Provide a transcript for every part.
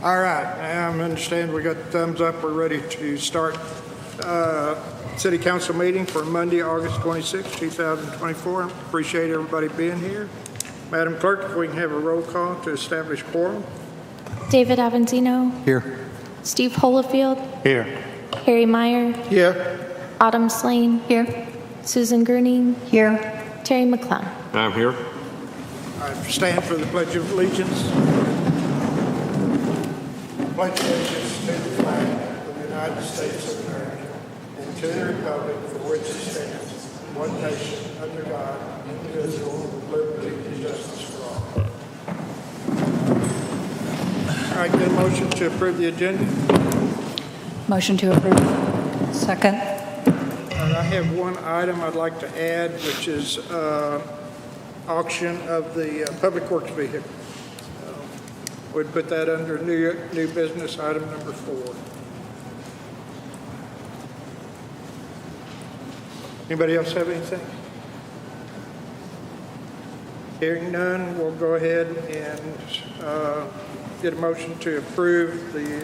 All right, I understand we got the thumbs up. We're ready to start City Council meeting for Monday, August 26, 2024. Appreciate everybody being here. Madam Clerk, if we can have a roll call to establish quorum. David Avanzino. Here. Steve Holofield. Here. Harry Meyer. Here. Autumn Slane. Here. Susan Gurning. Here. Terry McClung. I'm here. I stand for the Pledge of Allegiance. Pledge allegiance to the flag of the United States of America and to the republic for which it stands, one nation, under God, indivisible, with liberty and justice for all. All right, get a motion to approve the agenda. Motion to approve. Second. And I have one item I'd like to add, which is auction of the Public Works vehicle. Would put that under new business item number 4. Anybody else have anything? Hearing none, we'll go ahead and get a motion to approve the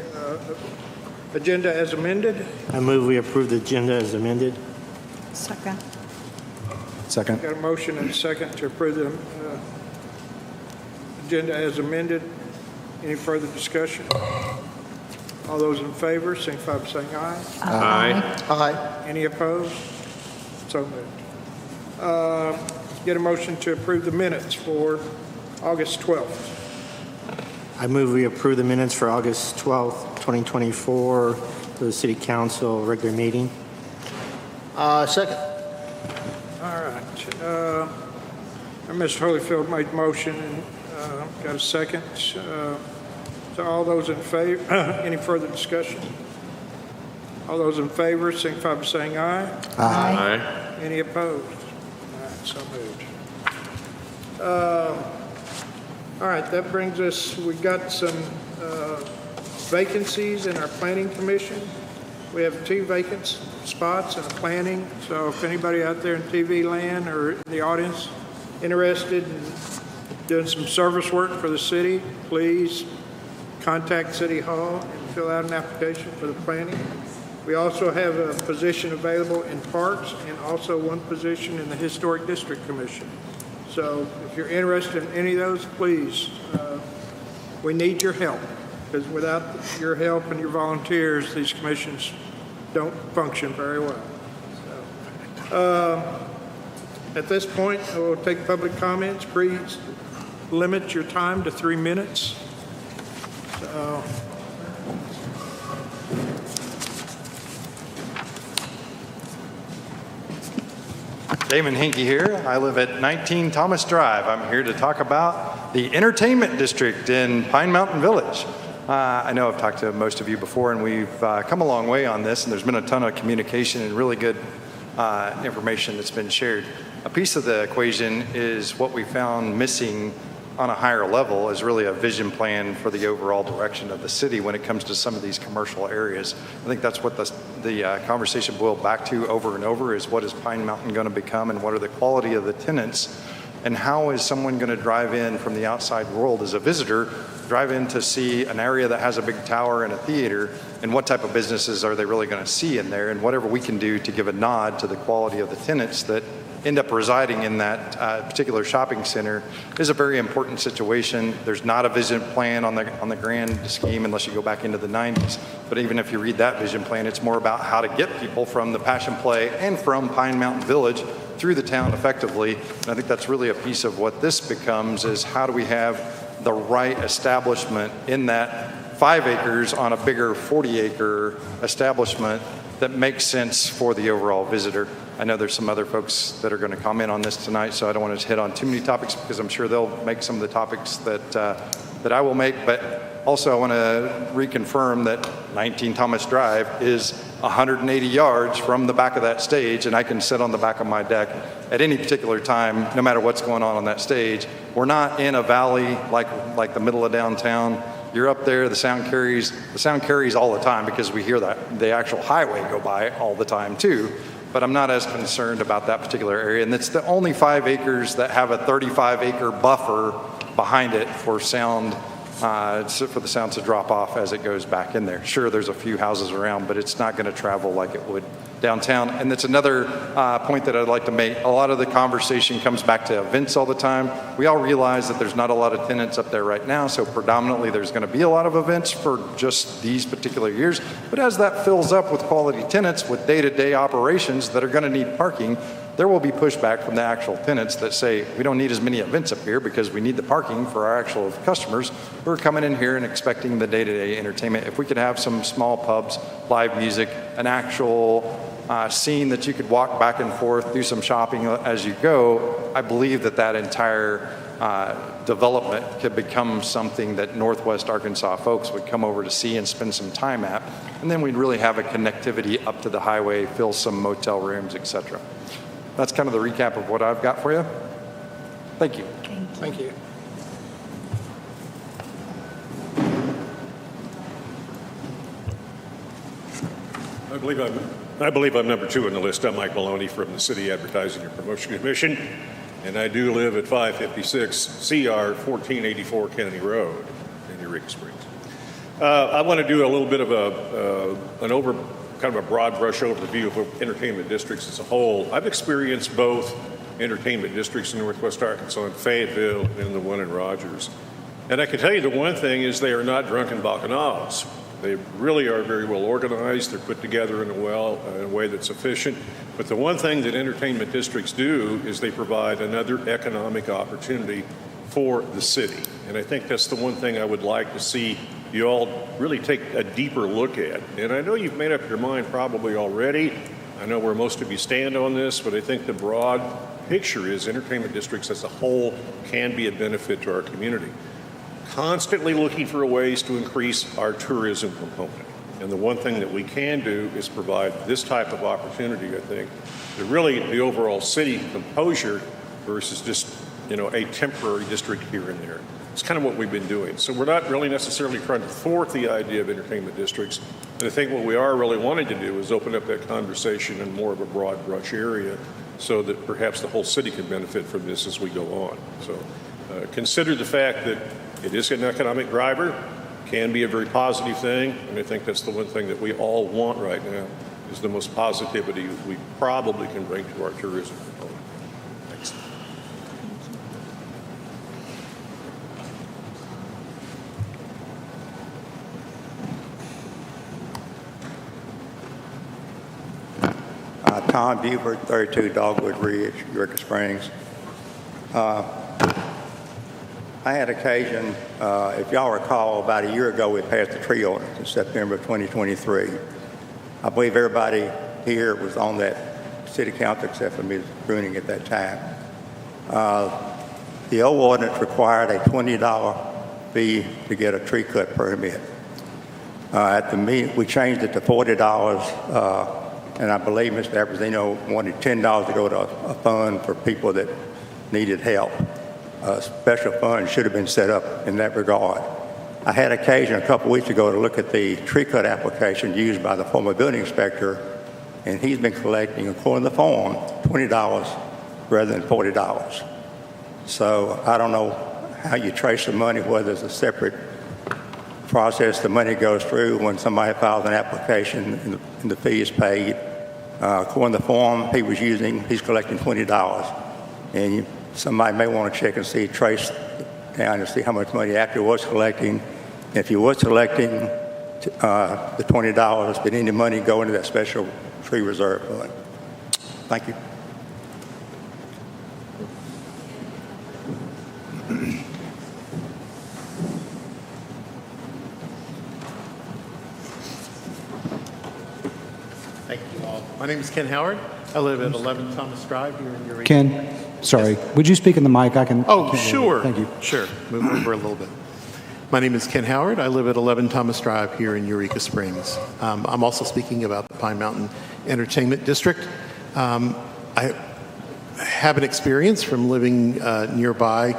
agenda as amended. I move we approve the agenda as amended. Second. Second. Got a motion and a second to approve the agenda as amended. Any further discussion? All those in favor, signify by saying aye. Aye. Aye. Any opposed? So moved. Get a motion to approve the minutes for August 12th. I move we approve the minutes for August 12th, 2024, for the City Council regular meeting. Second. All right. Mr. Holyfield made the motion and got a second. So all those in favor, any further discussion? All those in favor, signify by saying aye. Aye. Any opposed? All right, so moved. All right, that brings us, we got some vacancies in our planning commission. We have 2 vacant spots in the planning. So if anybody out there in TV land or in the audience interested in doing some service work for the city, please contact City Hall and fill out an application for the planning. We also have a position available in Parks and also one position in the Historic District Commission. So if you're interested in any of those, please, we need your help, because without your help and your volunteers, these commissions don't function very well. So, at this point, we'll take public comments. Please limit your time to 3 minutes. So, Damon Hinkie here. I live at 19 Thomas Drive. I'm here to talk about the entertainment district in Pine Mountain Village. I know I've talked to most of you before, and we've come a long way on this, and there's been a ton of communication and really good information that's been shared. A piece of the equation is what we found missing on a higher level is really a vision plan for the overall direction of the city when it comes to some of these commercial areas. I think that's what the conversation boiled back to over and over is what is Pine Mountain going to become and what are the quality of the tenants and how is someone going to drive in from the outside world as a visitor, drive in to see an area that has a big tower and a theater, and what type of businesses are they really going to see in there, and whatever we can do to give a nod to the quality of the tenants that end up residing in that particular shopping center is a very important situation. There's not a vision plan on the grand scheme unless you go back into the 90s. But even if you read that vision plan, it's more about how to get people from the Passion Play and from Pine Mountain Village through the town effectively. And I think that's really a piece of what this becomes is how do we have the right establishment in that 5 acres on a bigger 40-acre establishment that makes sense for the overall visitor. I know there's some other folks that are going to comment on this tonight, so I don't want to hit on too many topics because I'm sure they'll make some of the topics that I will make. But also I want to reconfirm that 19 Thomas Drive is 180 yards from the back of that stage, and I can sit on the back of my deck at any particular time, no matter what's going on that stage. We're not in a valley like the middle of downtown. You're up there, the sound carries all the time because we hear that the actual highway go by all the time too. But I'm not as concerned about that particular area. And it's the only 5 acres that have a 35-acre buffer behind it for sound for the sound to drop off as it goes back in there. Sure, there's a few houses around, but it's not going to travel like it would downtown. And that's another point that I'd like to make. A lot of the conversation comes back to events all the time. We all realize that there's not a lot of tenants up there right now, so predominantly there's going to be a lot of events for just these particular years. But as that fills up with quality tenants with day-to-day operations that are going to need parking, there will be pushback from the actual tenants that say, we don't need as many events up here because we need the parking for our actual customers who are coming in here and expecting the day-to-day entertainment. If we could have some small pubs, live music, an actual scene that you could walk back and forth, do some shopping as you go, I believe that that entire development could become something that Northwest Arkansas folks would come over to see and spend some time at. And then we'd really have a connectivity up to the highway, fill some motel rooms, et cetera. That's kind of the recap of what I've got for you. Thank you. Thank you. I believe I'm number 2 on the list. I'm Mike Maloney from the City Advertising and Promotion Commission, and I do live at 556 CR 1484 Kennedy Road in Eureka Springs. I want to do a little bit of kind of a broad brush overview of entertainment districts as a whole. I've experienced both entertainment districts in Northwest Arkansas, in Fayetteville, and the one in Rogers. And I can tell you the one thing is they are not drunken bacchanals. They really are very well organized. They're put together in a way that's efficient. But the one thing that entertainment districts do is they provide another economic opportunity for the city. And I think that's the one thing I would like to see you all really take a deeper look at. And I know you've made up your mind probably already. I know where most of you stand on this, but I think the broad picture is entertainment districts as a whole can be a benefit to our community. Constantly looking for ways to increase our tourism component. And the one thing that we can do is provide this type of opportunity, I think, to really the overall city composure versus just, a temporary district here and there. It's kind of what we've been doing. So we're not really necessarily trying to thwart the idea of entertainment districts. And I think what we are really wanting to do is open up that conversation in more of a broad brush area so that perhaps the whole city can benefit from this as we go on. So consider the fact that it is an economic driver, can be a very positive thing, and I think that's the one thing that we all want right now is the most positivity we probably can bring to our tourism component. Thanks. Tom Buford, 32 Dogwood Ridge, Eureka Springs. I had occasion, if y'all recall, about a year ago we passed the tree ordinance in September of 2023. I believe everybody here was on that city council except for Ms. Bruning at that time. The old ordinance required a $20 fee to get a tree cut permit. At the meeting, we changed it to $40, and I believe Mr. Abbruzzino wanted $10 to go to a fund for people that needed help. A special fund should have been set up in that regard. I had occasion a couple weeks ago to look at the tree cut application used by the former building inspector, and he's been collecting, according to the form, $20 rather than $40. So I don't know how you trace the money, whether it's a separate process the money goes through when somebody files an application and the fee is paid. According to the form he's collecting $20. And somebody may want to check and see, trace down and see how much money he actually was collecting. If he was collecting the $20, did any money go into that special tree reserve fund? Thank you. Thank you all. My name is Ken Howard. I live at 11 Thomas Drive here in Eureka. Ken, sorry, would you speak in the mic? I can. Oh, sure. Thank you. Sure. Move over a little bit. My name is Ken Howard. I live at 11 Thomas Drive here in Eureka Springs. I'm also speaking about the Pine Mountain Entertainment District. I have an experience from living nearby.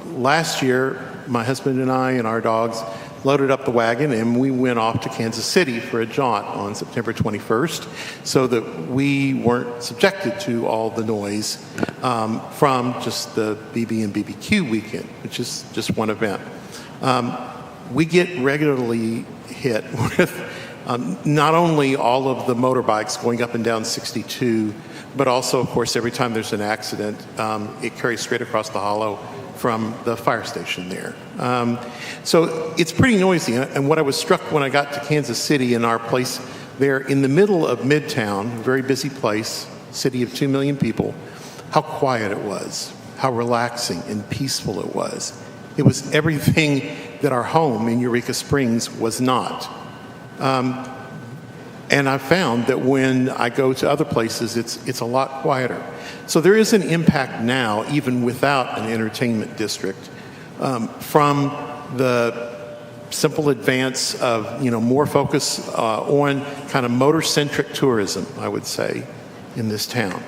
Last year, my husband and I and our dogs loaded up the wagon and we went off to Kansas City for a jaunt on September 21st so that we weren't subjected to all the noise from just the BB and BBQ weekend, which is just one event. We get regularly hit with not only all of the motorbikes going up and down 62, but also, of course, every time there's an accident, it carries straight across the hollow from the fire station there. So it's pretty noisy. And what I was struck when I got to Kansas City in our place there in the middle of Midtown, a very busy place, city of 2 million people, how quiet it was, how relaxing and peaceful it was. It was everything that our home in Eureka Springs was not. And I found that when I go to other places, it's a lot quieter. So there is an impact now, even without an entertainment district, from the simple advance of more focus on kind of motor-centric tourism, I would say, in this town.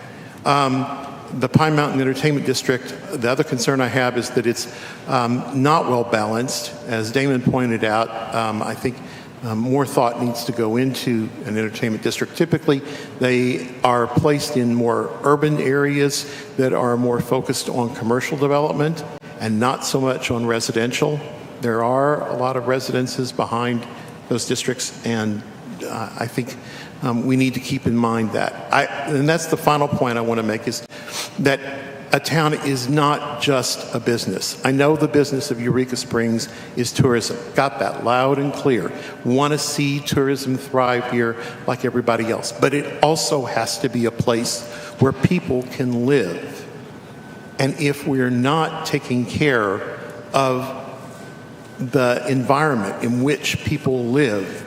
The Pine Mountain Entertainment District, the other concern I have is that it's not well balanced. As Damon pointed out, I think more thought needs to go into an entertainment district. Typically, they are placed in more urban areas that are more focused on commercial development and not so much on residential. There are a lot of residences behind those districts, and I think we need to keep in mind that. And that's the final point I want to make, is that a town is not just a business. I know the business of Eureka Springs is tourism. Got that loud and clear. Want to see tourism thrive here like everybody else. But it also has to be a place where people can live. And if we're not taking care of the environment in which people live,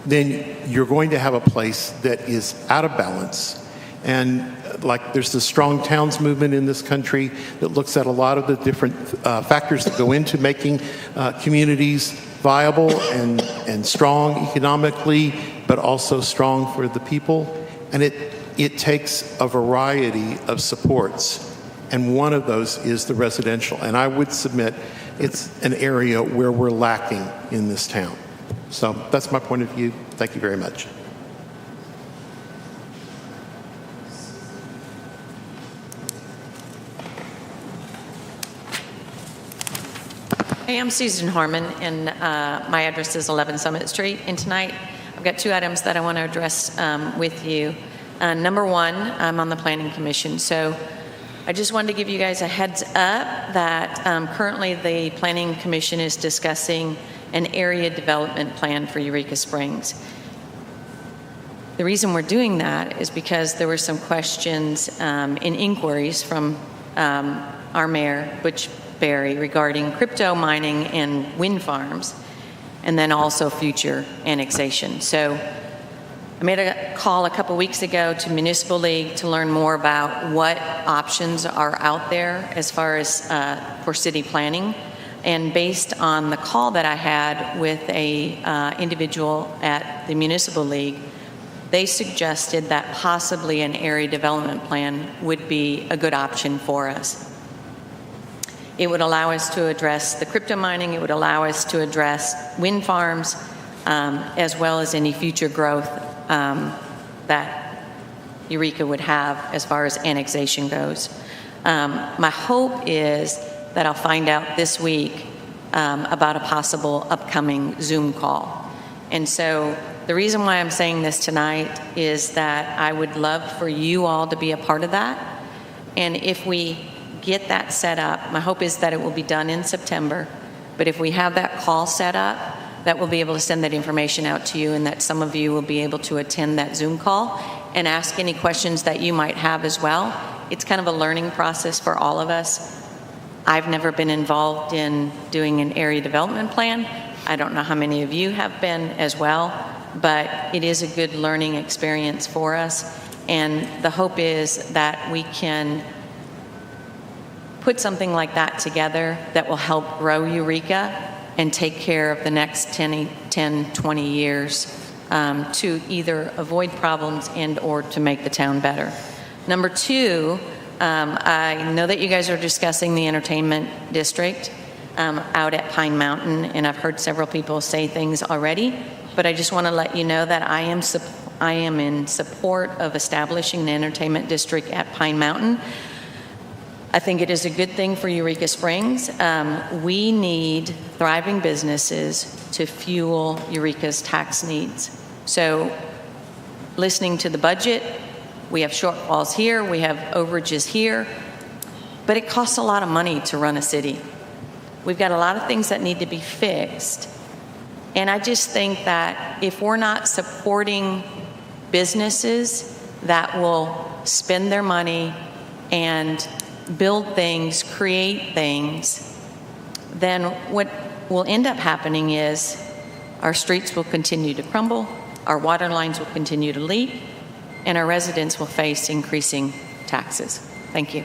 then you're going to have a place that is out of balance. And like there's the Strong Towns movement in this country that looks at a lot of the different factors that go into making communities viable and strong economically, but also strong for the people. And it takes a variety of supports. And one of those is the residential. And I would submit it's an area where we're lacking in this town. So that's my point of view. Thank you very much. Hey, I'm Susan Harmon, and my address is 11 Summit Street. And tonight, I've got two items that I want to address with you. Number one, I'm on the Planning Commission, so I just wanted to give you guys a heads up that currently the Planning Commission is discussing an area development plan for Eureka Springs. The reason we're doing that is because there were some questions and inquiries from our mayor, Butch Berry, regarding crypto mining and wind farms, and then also future annexation. So I made a call a couple weeks ago to Municipal League to learn more about what options are out there as far as for city planning. And based on the call that I had with a individual at the Municipal League, they suggested that possibly an area development plan would be a good option for us. It would allow us to address the crypto mining, it would allow us to address wind farms, as well as any future growth that Eureka would have as far as annexation goes. My hope is that I'll find out this week about a possible upcoming Zoom call. And so the reason why I'm saying this tonight is that I would love for you all to be a part of that. And if we get that set up, my hope is that it will be done in September. But if we have that call set up, that we'll be able to send that information out to you, and that some of you will be able to attend that Zoom call and ask any questions that you might have as well. It's kind of a learning process for all of us. I've never been involved in doing an area development plan. I don't know how many of you have been as well, but it is a good learning experience for us. And the hope is that we can put something like that together that will help grow Eureka and take care of the next 10, 20 years to either avoid problems and or to make the town better. Number two, I know that you guys are discussing the entertainment district out at Pine Mountain, and I've heard several people say things already, but I just want to let you know that I am in support of establishing an entertainment district at Pine Mountain. I think it is a good thing for Eureka Springs. We need thriving businesses to fuel Eureka's tax needs. So listening to the budget, we have shortfalls here, we have overages here, but it costs a lot of money to run a city. We've got a lot of things that need to be fixed. And I just think that if we're not supporting businesses that will spend their money and build things, create things, then what will end up happening is our streets will continue to crumble, our water lines will continue to leak, and our residents will face increasing taxes. Thank you.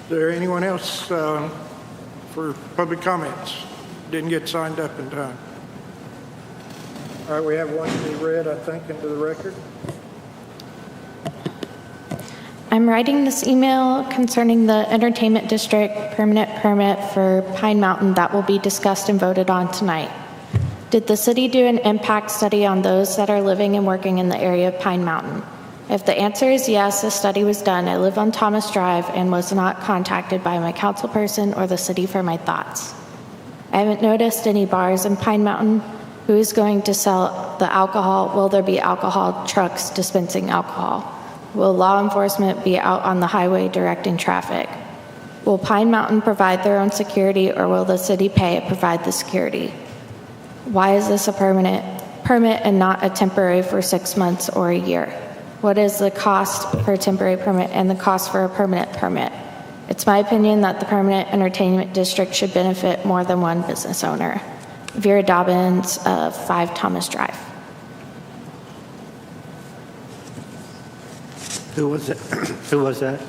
Is there anyone else for public comments? Didn't get signed up in time. All right, we have one to be read, I think, into the record. I'm writing this email concerning the Entertainment District permanent permit for Pine Mountain that will be discussed and voted on tonight. Did the city do an impact study on those that are living and working in the area of Pine Mountain? If the answer is yes, a study was done. I live on Thomas Drive and was not contacted by my councilperson or the city for my thoughts. I haven't noticed any bars in Pine Mountain. Who is going to sell the alcohol? Will there be alcohol trucks dispensing alcohol? Will law enforcement be out on the highway directing traffic? Will Pine Mountain provide their own security, or will the city pay it provide the security? Why is this a permanent permit and not a temporary for 6 months or a year? What is the cost for a temporary permit and the cost for a permanent permit? It's my opinion that the permanent entertainment district should benefit more than one business owner. Vera Dobbins of 5 Thomas Drive. Who was it? Who was that?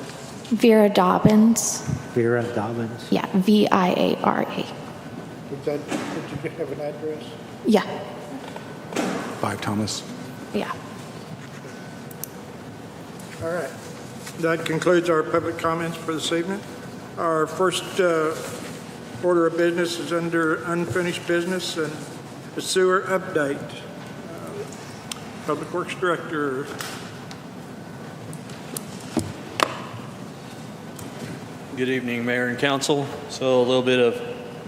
Vera Dobbins. Vera Dobbins. Yeah, VIARA. Did you have an address? Yeah, 5 Thomas. yeah. All right. That concludes our public comments for this evening. Our first order of business is under unfinished business and the sewer update. Public Works Director. Good evening, Mayor and Council. So a little bit of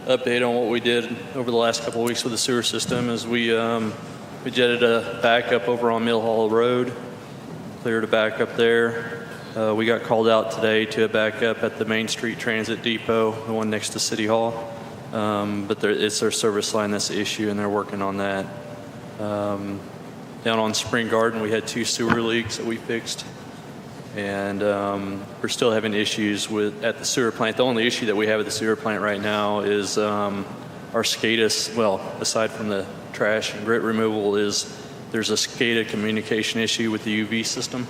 update on what we did over the last couple of weeks with the sewer system is we jetted a backup over on Mill Hall Road, cleared a backup there. We got called out today to a backup at the Main Street Transit Depot, the one next to City Hall. But it's their service line that's the issue, and they're working on that. Down on Spring Garden, we had 2 sewer leaks that we fixed. And we're still having issues at the sewer plant. The only issue that we have at the sewer plant right now is our SCADA, well, aside from the trash and grit removal, there's a SCADA communication issue with the UV system.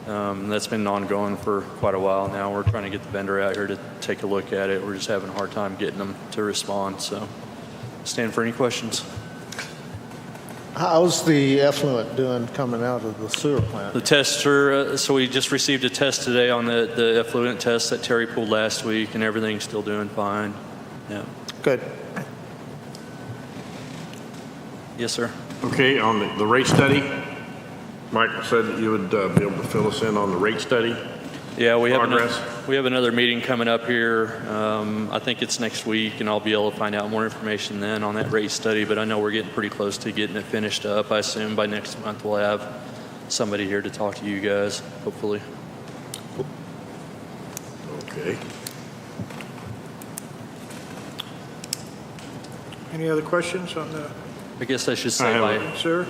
That's been ongoing for quite a while now. We're trying to get the vendor out here to take a look at it. We're just having a hard time getting them to respond. So stand for any questions. How's the effluent doing coming out of the sewer plant? The tests are, so we just received a test today on the effluent test that Terry pulled last week, and everything's still doing fine. Yeah. Good. Yes, sir. Okay, on the rate study, Michael said that you would be able to fill us in on the rate study. Yeah, we have Progress. another meeting coming up here. I think it's next week, and I'll be able to find out more information then on that rate study, but I know we're getting pretty close to getting it finished up. I assume by next month we'll have somebody here to talk to you guys, hopefully. Okay. Any other questions on the, I guess I should say by sir?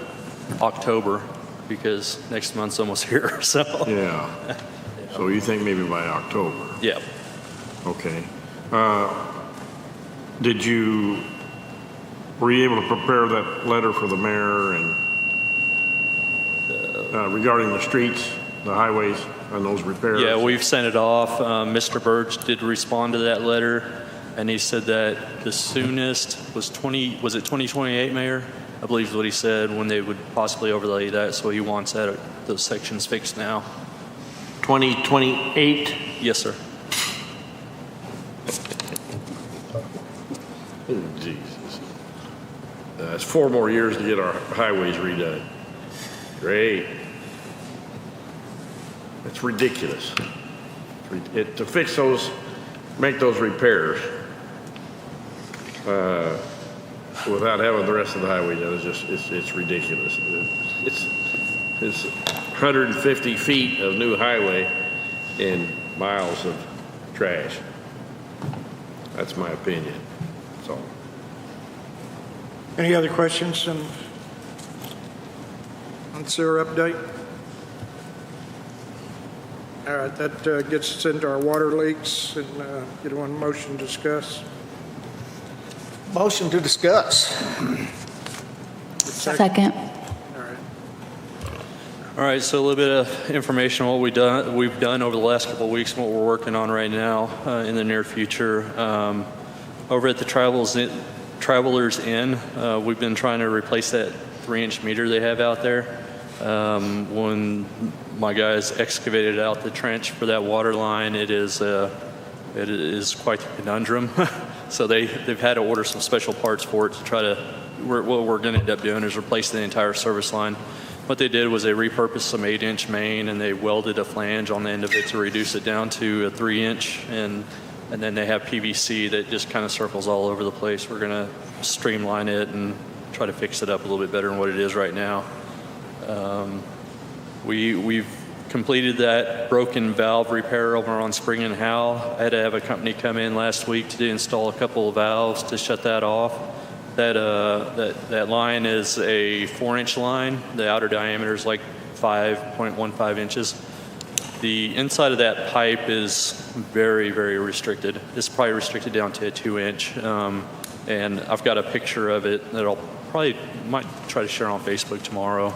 October, because next month's almost here, so. Yeah. So you think maybe by October? Yeah. Okay. Were you able to prepare that letter for the mayor and regarding the streets, the highways, and those repairs? Yeah, we've sent it off. Mr. Burge did respond to that letter, and he said that the soonest was 2028, Mayor? I believe is what he said, when they would possibly overlay that, so he wants those sections fixed now. 2028? Yes, sir. Oh, Jesus. It's 4 more years to get our highways redone. Great. It's ridiculous. To fix those, make those repairs without having the rest of the highway done is just, it's ridiculous. It's 150 feet of new highway and miles of trash. That's my opinion. That's all. Any other questions on sewer update? All right, that gets us into our water leaks, and get one motion to discuss. Motion to discuss. Second. All right, so a little bit of information on what we've done over the last couple of weeks and what we're working on right now in the near future. Over at the Travelers Inn, we've been trying to replace that 3-inch meter they have out there. When my guys excavated out the trench for that water line, it is quite a conundrum. So they've had to order some special parts for it to try to. What we're going to end up doing is replace the entire service line. What they did was they repurposed some 8-inch main and they welded a flange on the end of it to reduce it down to a 3-inch, and then they have PVC that just kind of circles all over the place. We're going to streamline it and try to fix it up a little bit better than what it is right now. We've completed that broken valve repair over on Spring and Howell. I had to have a company come in last week to install a couple of valves to shut that off. That line is a 4-inch line. The outer diameter is like 5.15 inches. The inside of that pipe is very, very restricted. It's probably restricted down to a 2-inch. And I've got a picture of it that might try to share on Facebook tomorrow.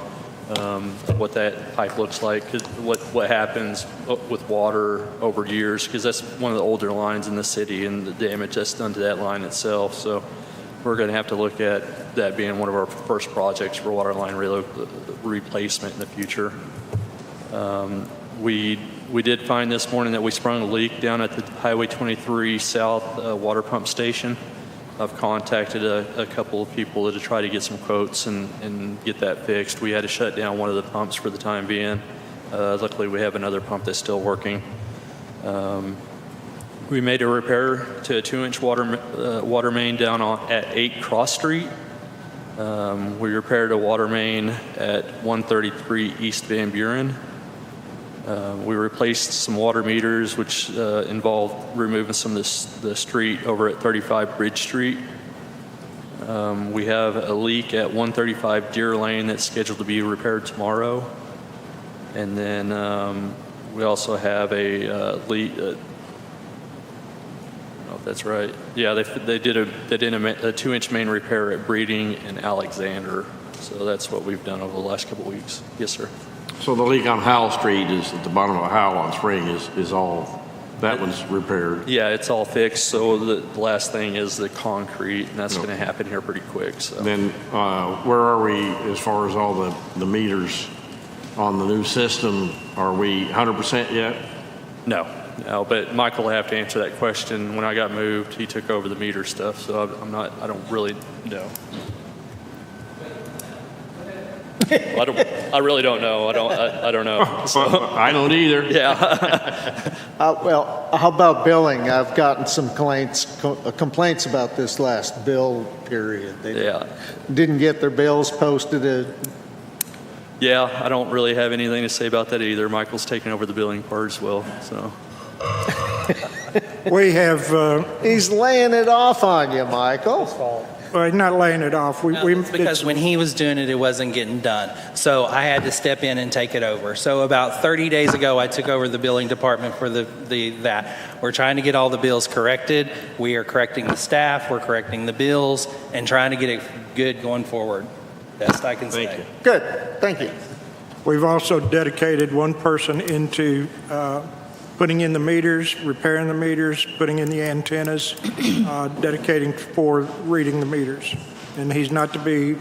What that pipe looks like, what happens with water over years, because that's one of the older lines in the city and the damage that's done to that line itself. So we're going to have to look at that being one of our first projects for water line replacement in the future. We did find this morning that we sprung a leak down at the Highway 23 South water pump station. I've contacted a couple of people to try to get some quotes and get that fixed. We had to shut down one of the pumps for the time being. Luckily, we have another pump that's still working. We made a repair to a 2-inch water main down at 8 Cross Street. We repaired a water main at 133 East Van Buren. We replaced some water meters, which involved removing some of the street over at 35 Bridge Street. We have a leak at 135 Deer Lane that's scheduled to be repaired tomorrow. And then we also have a leak. I don't know if that's right. Yeah, they did a 2-inch main repair at Breeding and Alexander. So that's what we've done over the last couple of weeks. Yes, sir. So the leak on Howell Street is at the bottom of Howell on Spring is all, that one's repaired? Yeah, it's all fixed. So the last thing is the concrete, and that's going to happen here pretty quick. So. Then where are we as far as all the meters on the new system? Are we 100% yet? No, but Michael will have to answer that question. When I got moved, he took over the meter stuff, so I don't really know. I really don't know. I don't know. So. I don't either. Yeah. Well, how about billing? I've gotten some complaints about this last bill period. They didn't get their bills posted. Yeah, I don't really have anything to say about that either. Michael's taking over the billing part as well. So. We have. He's laying it off on you, Michael. Well, he's not laying it off. It's because when he was doing it, it wasn't getting done. So I had to step in and take it over. So about 30 days ago, I took over the billing department for that. We're trying to get all the bills corrected. We are correcting the staff. We're correcting the bills and trying to get it good going forward. Best I can say. Thank you. Good. Thank you. We've also dedicated one person into putting in the meters, repairing the meters, putting in the antennas, dedicating for reading the meters. And he's not to be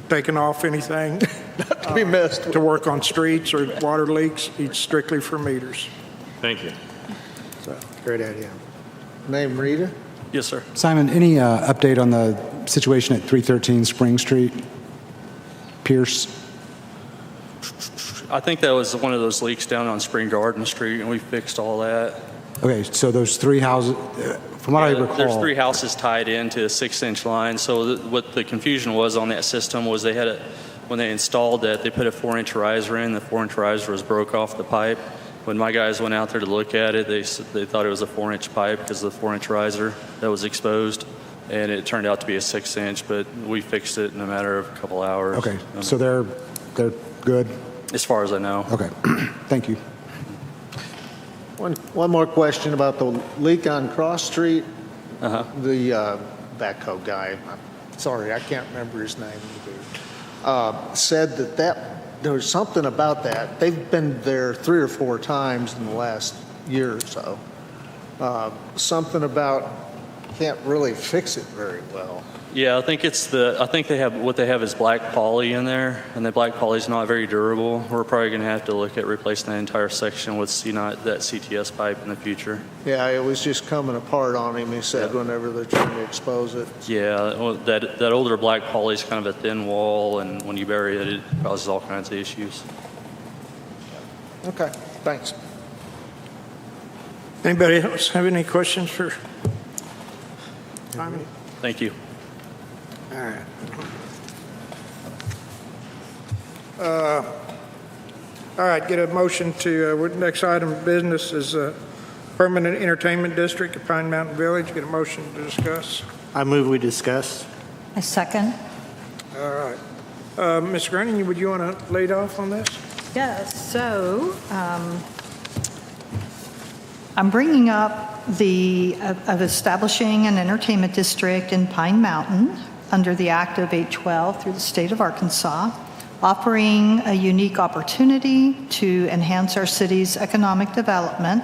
taken off anything. Not to be missed. To work on streets or water leaks. He's strictly for meters. Thank you. So, great idea. Name Rita? Yes, sir. Simon, any update on the situation at 313 Spring Street? Pierce? I think that was one of those leaks down on Spring Garden Street, and we fixed all that. Okay, so those three houses, from what I recall. There's 3 houses tied into a 6-inch line. So what the confusion was on that system was they had when they installed that, they put a 4-inch riser in. The 4-inch riser was broke off the pipe. When my guys went out there to look at it, they thought it was a 4-inch pipe because of the 4-inch riser that was exposed. And it turned out to be a 6-inch, but we fixed it in a matter of a couple hours. Okay, so they're good? As far as I know. Okay, thank you. One more question about the leak on Cross Street. The backhoe guy, sorry, I can't remember his name, said that there was something about that. They've been there 3 or 4 times in the last year or so. Something about can't really fix it very well. Yeah, I think what they have is black poly in there, and the black poly is not very durable. We're probably going to have to look at replacing that entire section with that CTS pipe in the future. Yeah, it was just coming apart on him, he said, whenever they're trying to expose it. Yeah, well, that older black poly is kind of a thin wall, and when you bury it, it causes all kinds of issues. Okay, thanks. Anybody else have any questions for Simon? Thank you. All right. All right, get a motion to, next item of business is Permanent Entertainment District at Pine Mountain Village. Get a motion to discuss. I move we discuss. I second. All right. Ms. Grunning, would you want to lead off on this? Yes, so I'm bringing up of establishing an entertainment district in Pine Mountain under the Act of 812 through the state of Arkansas, offering a unique opportunity to enhance our city's economic development,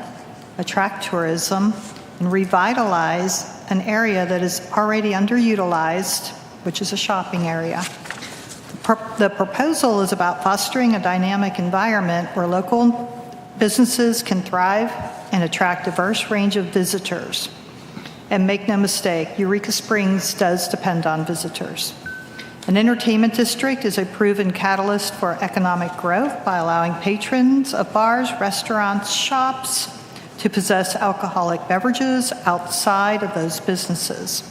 attract tourism, and revitalize an area that is already underutilized, which is a shopping area. The proposal is about fostering a dynamic environment where local businesses can thrive and attract a diverse range of visitors. And make no mistake, Eureka Springs does depend on visitors. An entertainment district is a proven catalyst for economic growth by allowing patrons of bars, restaurants, shops to possess alcoholic beverages outside of those businesses.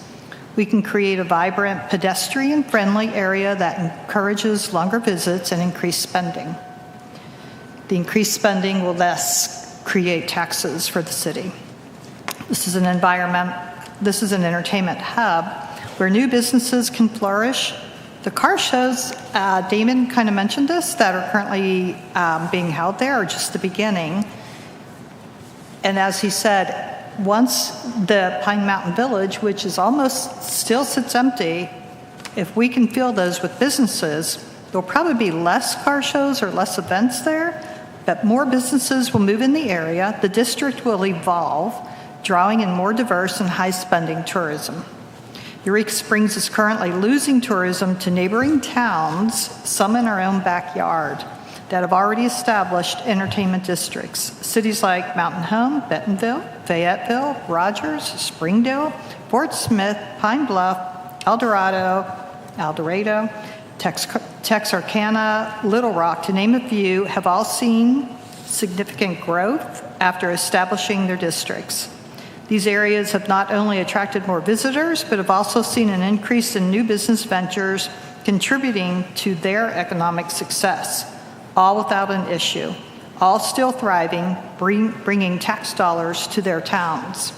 We can create a vibrant, pedestrian-friendly area that encourages longer visits and increased spending. The increased spending will thus create taxes for the city. This is an entertainment hub where new businesses can flourish. The car shows, Damon kind of mentioned this, that are currently being held there are just the beginning. And as he said, once the Pine Mountain Village, which is almost still sits empty, if we can fill those with businesses, there'll probably be less car shows or less events there, but more businesses will move in the area. The district will evolve, drawing in more diverse and high-spending tourism. Eureka Springs is currently losing tourism to neighboring towns, some in our own backyard, that have already established entertainment districts. Cities like Mountain Home, Bentonville, Fayetteville, Rogers, Springdale, Fort Smith, Pine Bluff, El Dorado, Texarkana, Little Rock, to name a few, have all seen significant growth after establishing their districts. These areas have not only attracted more visitors, but have also seen an increase in new business ventures contributing to their economic success, all without an issue, all still thriving, bringing tax dollars to their towns.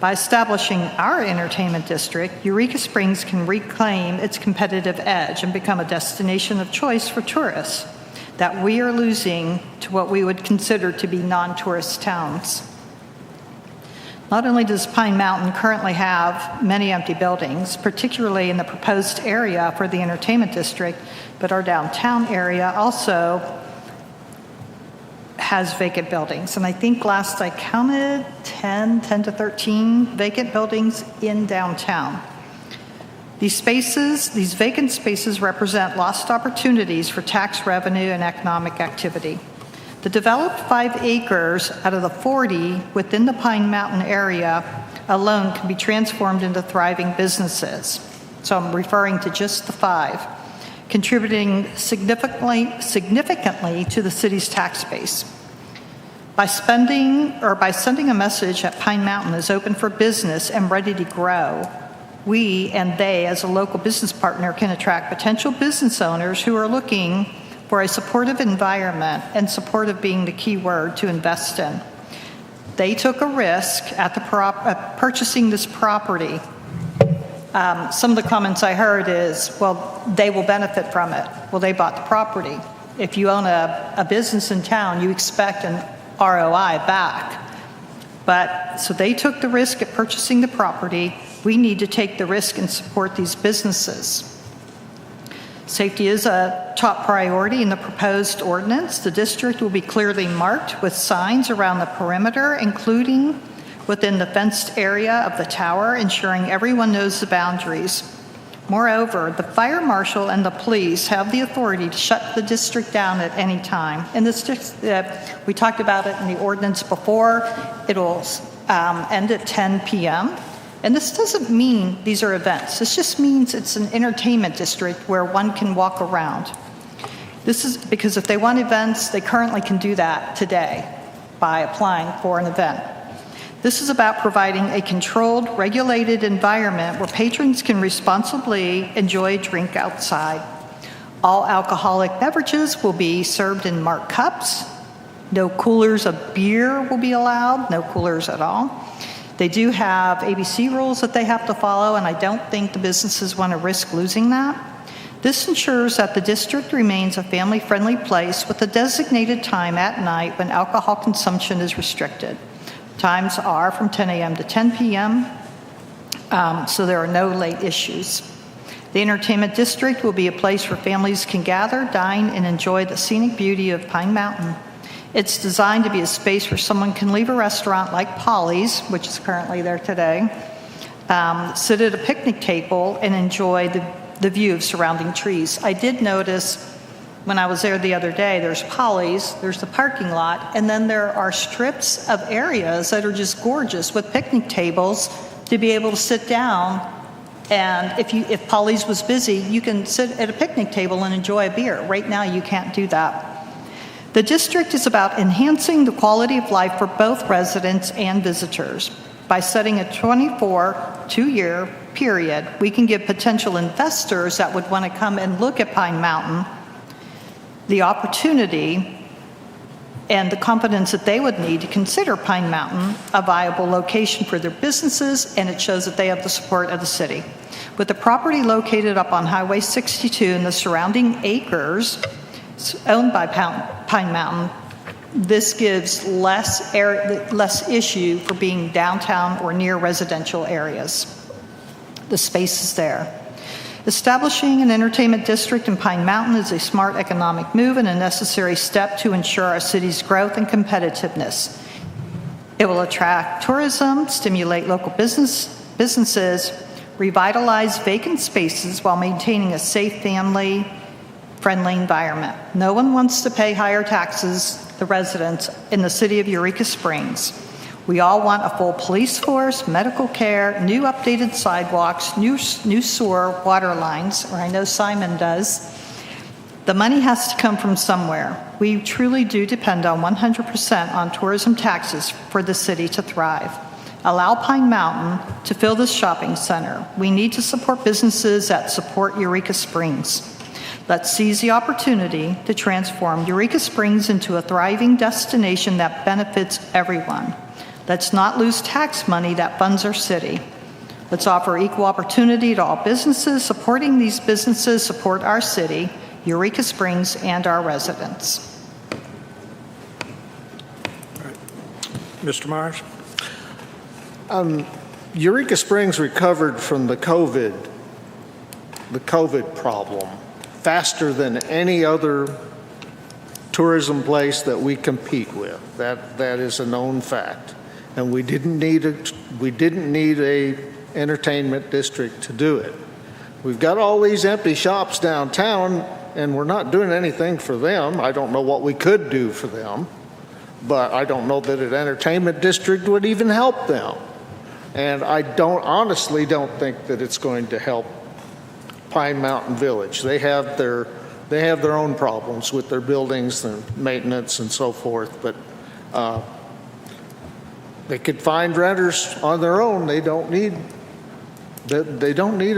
By establishing our entertainment district, Eureka Springs can reclaim its competitive edge and become a destination of choice for tourists that we are losing to what we would consider to be non-tourist towns. Not only does Pine Mountain currently have many empty buildings, particularly in the proposed area for the entertainment district, but our downtown area also has vacant buildings. And I think last I counted 10 to 13 vacant buildings in downtown. These vacant spaces represent lost opportunities for tax revenue and economic activity. The developed 5 acres out of the 40 within the Pine Mountain area alone can be transformed into thriving businesses. So I'm referring to just the 5. contributing significantly to the city's tax base. By sending a message that Pine Mountain is open for business and ready to grow, we and they, as a local business partner, can attract potential business owners who are looking for a supportive environment, and supportive being the key word to invest in. They took a risk at purchasing this property. Some of the comments I heard is, well, they will benefit from it. Well, they bought the property. If you own a business in town, you expect an ROI back. So they took the risk at purchasing the property. We need to take the risk and support these businesses. Safety is a top priority in the proposed ordinance. The district will be clearly marked with signs around the perimeter, including within the fenced area of the tower, ensuring everyone knows the boundaries. Moreover, the fire marshal and the police have the authority to shut the district down at any time. And this we talked about it in the ordinance before. It'll end at 10 p.m. And this doesn't mean these are events. This just means it's an entertainment district where one can walk around. This is because if they want events, they currently can do that today by applying for an event. This is about providing a controlled, regulated environment where patrons can responsibly enjoy a drink outside. All alcoholic beverages will be served in marked cups. No coolers of beer will be allowed, no coolers at all. They do have ABC rules that they have to follow, and I don't think the businesses want to risk losing that. This ensures that the district remains a family-friendly place with a designated time at night when alcohol consumption is restricted. Times are from 10 a.m. to 10 p.m., so there are no late issues. The entertainment district will be a place where families can gather, dine, and enjoy the scenic beauty of Pine Mountain. It's designed to be a space where someone can leave a restaurant like Polly's, which is currently there today, sit at a picnic table and enjoy the view of surrounding trees. I did notice when I was there the other day, there's Polly's, there's the parking lot, and then there are strips of areas that are just gorgeous with picnic tables to be able to sit down. And if Polly's was busy, you can sit at a picnic table and enjoy a beer. Right now, you can't do that. The district is about enhancing the quality of life for both residents and visitors. By setting a 2-year period, we can give potential investors that would want to come and look at Pine Mountain the opportunity and the confidence that they would need to consider Pine Mountain a viable location for their businesses, and it shows that they have the support of the city. With the property located up on Highway 62 and the surrounding acres owned by Pine Mountain, this gives less issue for being downtown or near residential areas. The space is there. Establishing an entertainment district in Pine Mountain is a smart economic move and a necessary step to ensure our city's growth and competitiveness. It will attract tourism, stimulate local businesses, revitalize vacant spaces while maintaining a safe, family-friendly environment. No one wants to pay higher taxes, the residents in the city of Eureka Springs. We all want a full police force, medical care, new updated sidewalks, new sewer water lines, or I know Simon does. The money has to come from somewhere. We truly do depend on 100% on tourism taxes for the city to thrive. Allow Pine Mountain to fill this shopping center. We need to support businesses that support Eureka Springs. Let's seize the opportunity to transform Eureka Springs into a thriving destination that benefits everyone. Let's not lose tax money that funds our city. Let's offer equal opportunity to all businesses. Supporting these businesses support our city, Eureka Springs, and our residents. All right. Mr. Myers? Eureka Springs recovered from the COVID problem faster than any other tourism place that we compete with. That is a known fact. And we didn't need a entertainment district to do it. We've got all these empty shops downtown, and we're not doing anything for them. I don't know what we could do for them, but I don't know that an entertainment district would even help them. And I honestly don't think that it's going to help Pine Mountain Village. They have their own problems with their buildings and maintenance and so forth, but they could find renters on their own. They don't need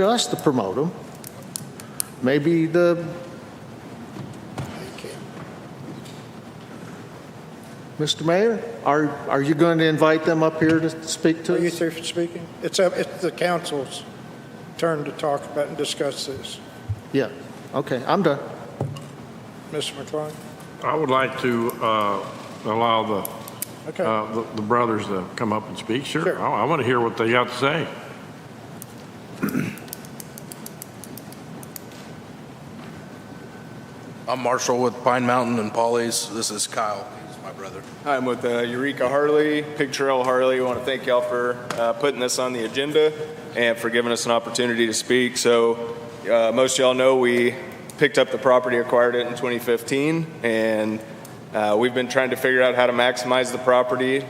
us to promote them. Maybe Mr. Mayor, are you going to invite them up here to speak to us? Are you through speaking? It's the council's turn to talk about and discuss this. Yeah. Okay, I'm done. Mr. McClung? I would like to allow the brothers to come up and speak. Sure. I want to hear what they got to say. I'm Marshall with Pine Mountain and Polly's. This is Kyle. He's my brother. Hi, I'm with Eureka Harley, Picturel Harley. I want to thank y'all for putting this on the agenda and for giving us an opportunity to speak. So most of y'all know we picked up the property, acquired it in 2015, and we've been trying to figure out how to maximize the property.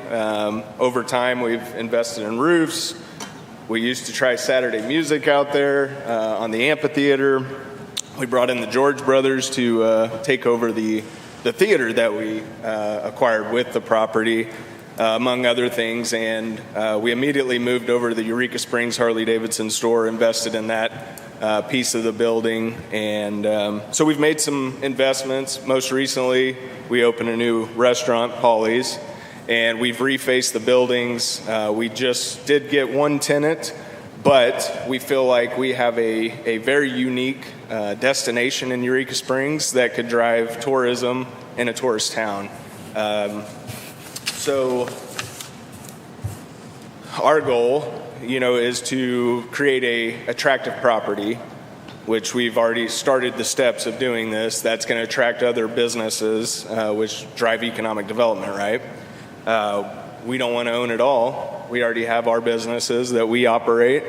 Over time, we've invested in roofs. We used to try Saturday music out there on the amphitheater. We brought in the George Brothers to take over the theater that we acquired with the property, among other things. And we immediately moved over to the Eureka Springs Harley-Davidson store, invested in that piece of the building. And so we've made some investments. Most recently, we opened a new restaurant, Polly's, and we've refaced the buildings. We just did get one tenant, but we feel like we have a very unique destination in Eureka Springs that could drive tourism in a tourist town. So our goal, is to create a attractive property, which we've already started the steps of doing this. That's going to attract other businesses, which drive economic development, right? We don't want to own it all. We already have our businesses that we operate,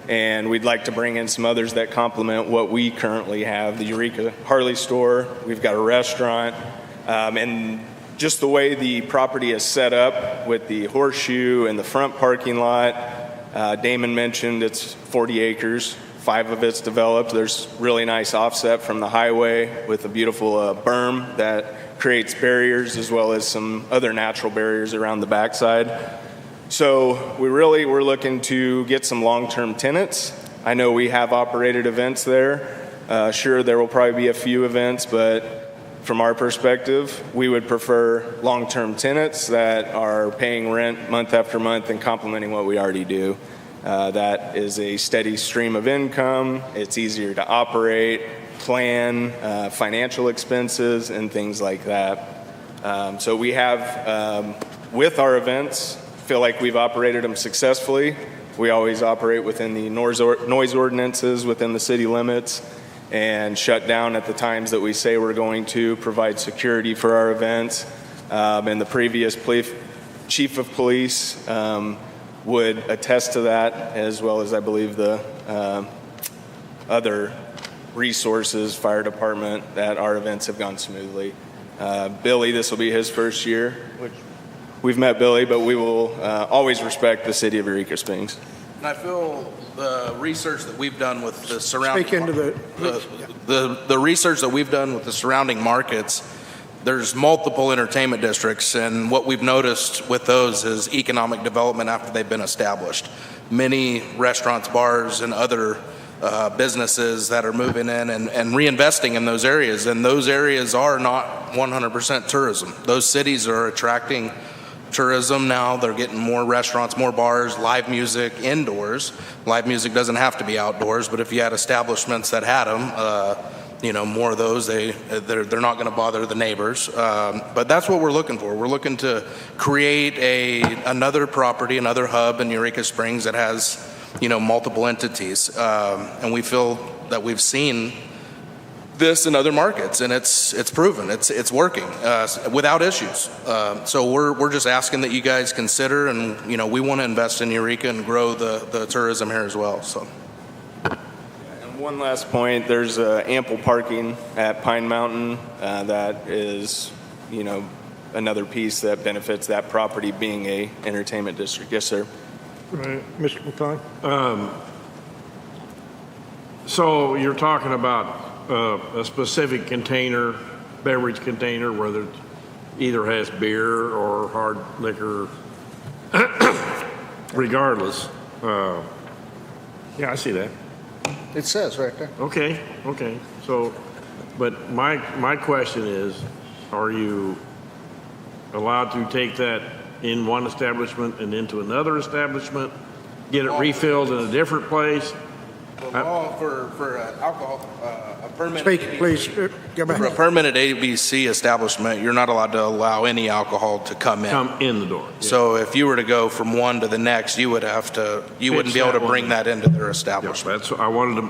and we'd like to bring in some others that complement what we currently have. The Eureka Harley store, we've got a restaurant, and just the way the property is set up with the horseshoe and the front parking lot, Damon mentioned it's 40 acres, 5 of it's developed. There's really nice offset from the highway with a beautiful berm that creates barriers, as well as some other natural barriers around the backside. So we're looking to get some long-term tenants. I know we have operated events there. Sure, there will probably be a few events, but from our perspective, we would prefer long-term tenants that are paying rent month after month and complementing what we already do. That is a steady stream of income. It's easier to operate, plan, financial expenses, and things like that. So we have, with our events, feel like we've operated them successfully. We always operate within the noise ordinances within the city limits and shut down at the times that we say we're going to, provide security for our events. And the previous chief of police would attest to that, as well as I believe the other resources, fire department, that our events have gone smoothly. Billy, this will be his first year, which we've met Billy, but we will always respect the city of Eureka Springs. And I feel the research that we've done with the surrounding Speak into the research that we've done with the surrounding markets, there's multiple entertainment districts, and what we've noticed with those is economic development after they've been established. Many restaurants, bars, and other businesses that are moving in and reinvesting in those areas, and those areas are not 100% tourism. Those cities are attracting tourism now. They're getting more restaurants, more bars, live music indoors. Live music doesn't have to be outdoors, but if you had establishments that had them, more of those, they're not going to bother the neighbors. But that's what we're looking for. We're looking to create another property, another hub in Eureka Springs that has, multiple entities. And we feel that we've seen this in other markets, and it's proven it's working without issues. So we're just asking that you guys consider, and we want to invest in Eureka and grow the tourism here as well. So. And one last point: there's ample parking at Pine Mountain. That is, another piece that benefits that property being a entertainment district. Yes, sir. Right. Mr. McClung? So you're talking about a specific container, beverage container, whether it either has beer or hard liquor, regardless. Yeah, I see that. It says right there. Okay. So, but my question is, are you allowed to take that in one establishment and into another establishment, get it refilled in a different place? The law for alcohol, a permit. Speak, please. Go back. For a permitted ABC establishment, you're not allowed to allow any alcohol to come in. Come in the door. So if you were to go from one to the next, you wouldn't be able to bring that into their establishment. That's, I wanted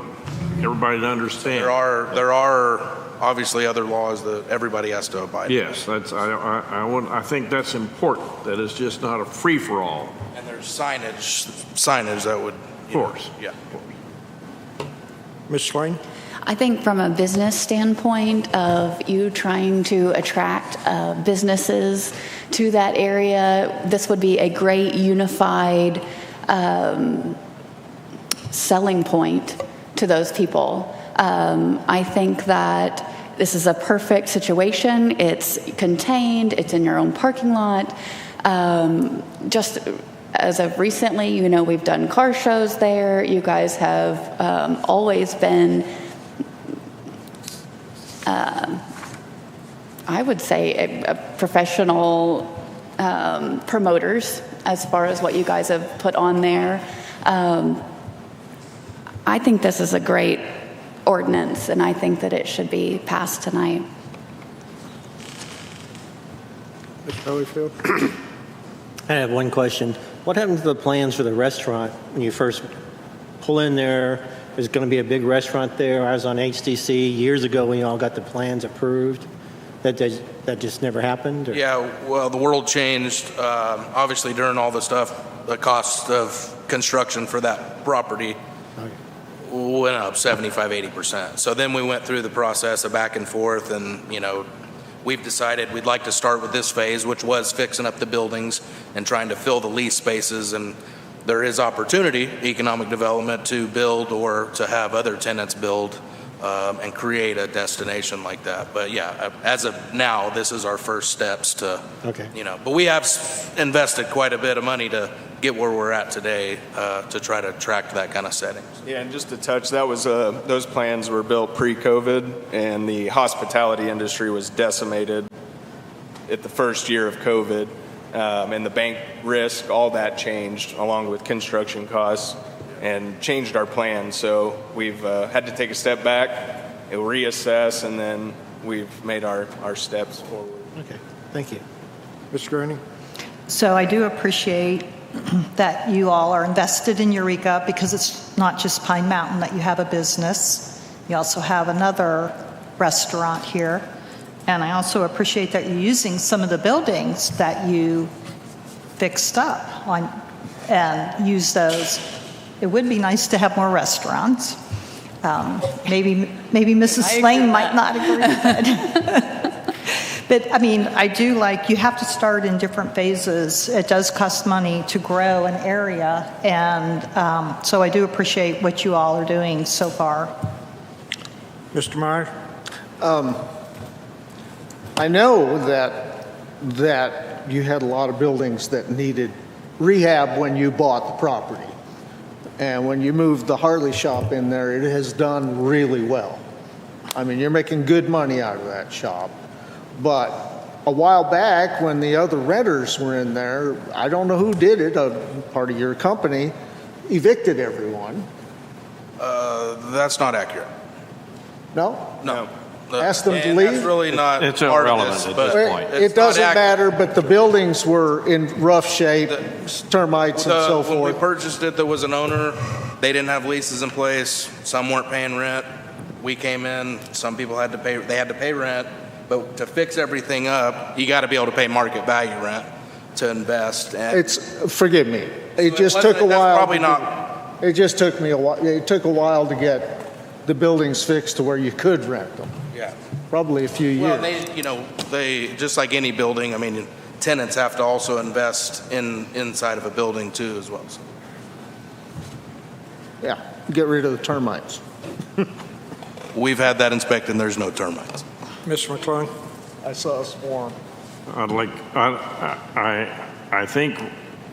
everybody to understand. There are obviously other laws that everybody has to abide by. Yes, I think that's important, that it's just not a free-for-all. And there's signage that would, Of course. Yeah. Ms. Swain? I think from a business standpoint of you trying to attract businesses to that area, this would be a great unified selling point to those people. I think that this is a perfect situation. It's contained. It's in your own parking lot. Just as of recently, we've done car shows there. You guys have always been, I would say, a professional promoters as far as what you guys have put on there. I think this is a great ordinance, and I think that it should be passed tonight. Mr. Holyfield? I have one question. What happened to the plans for the restaurant when you first pull in there? There's going to be a big restaurant there. I was on HDC years ago when you all got the plans approved. That just never happened? Or? Yeah, well, the world changed. Obviously, during all the stuff, the cost of construction for that property went up 75, 80%. So then we went through the process of back and forth, and, we've decided we'd like to start with this phase, which was fixing up the buildings and trying to fill the lease spaces. And there is opportunity, economic development, to build or to have other tenants build and create a destination like that. But yeah, as of now, this is our first steps to, but we have invested quite a bit of money to get where we're at today to try to attract that kind of setting. Yeah, and just to touch, that was those plans were built pre-COVID, and the hospitality industry was decimated at the first year of COVID, and the bank risk, all that changed along with construction costs, and changed our plans. So we've had to take a step back, reassess, and then we've made our steps forward. Okay, thank you. Ms. Groening? So I do appreciate that you all are invested in Eureka, because it's not just Pine Mountain that you have a business. You also have another restaurant here. And I also appreciate that you're using some of the buildings that you fixed up and use those. It would be nice to have more restaurants. Maybe Mrs. Slane might not agree, but I mean, I do like, you have to start in different phases. It does cost money to grow an area, and so I do appreciate what you all are doing so far. Mr. Meyer? I know that you had a lot of buildings that needed rehab when you bought the property. And when you moved the Harley shop in there, it has done really well. I mean, you're making good money out of that shop. But a while back, when the other renters were in there, I don't know who did it, a part of your company, evicted everyone. That's not accurate. No? No. Ask them to And leave? That's really not It's part of irrelevant this, at but this point. It doesn't matter, but the buildings were in rough shape, termites and so When we forth. purchased it, there was an owner. They didn't have leases in place. Some weren't paying rent. We came in. Some people had to pay. They had to pay rent. But to fix everything up, you got to be able to pay market value rent to invest. And Forgive me. It So just it took a wasn't- that's while. probably not- It just took me a while. It took a while to get the buildings fixed to where you could rent them. Yeah. Probably a few years. Well, they just like any building. I mean, tenants have to also invest inside of a building too, as well. So. Yeah, get rid of the termites. We've had that inspected, and there's no termites. Mr. McClung? I saw a swarm. I think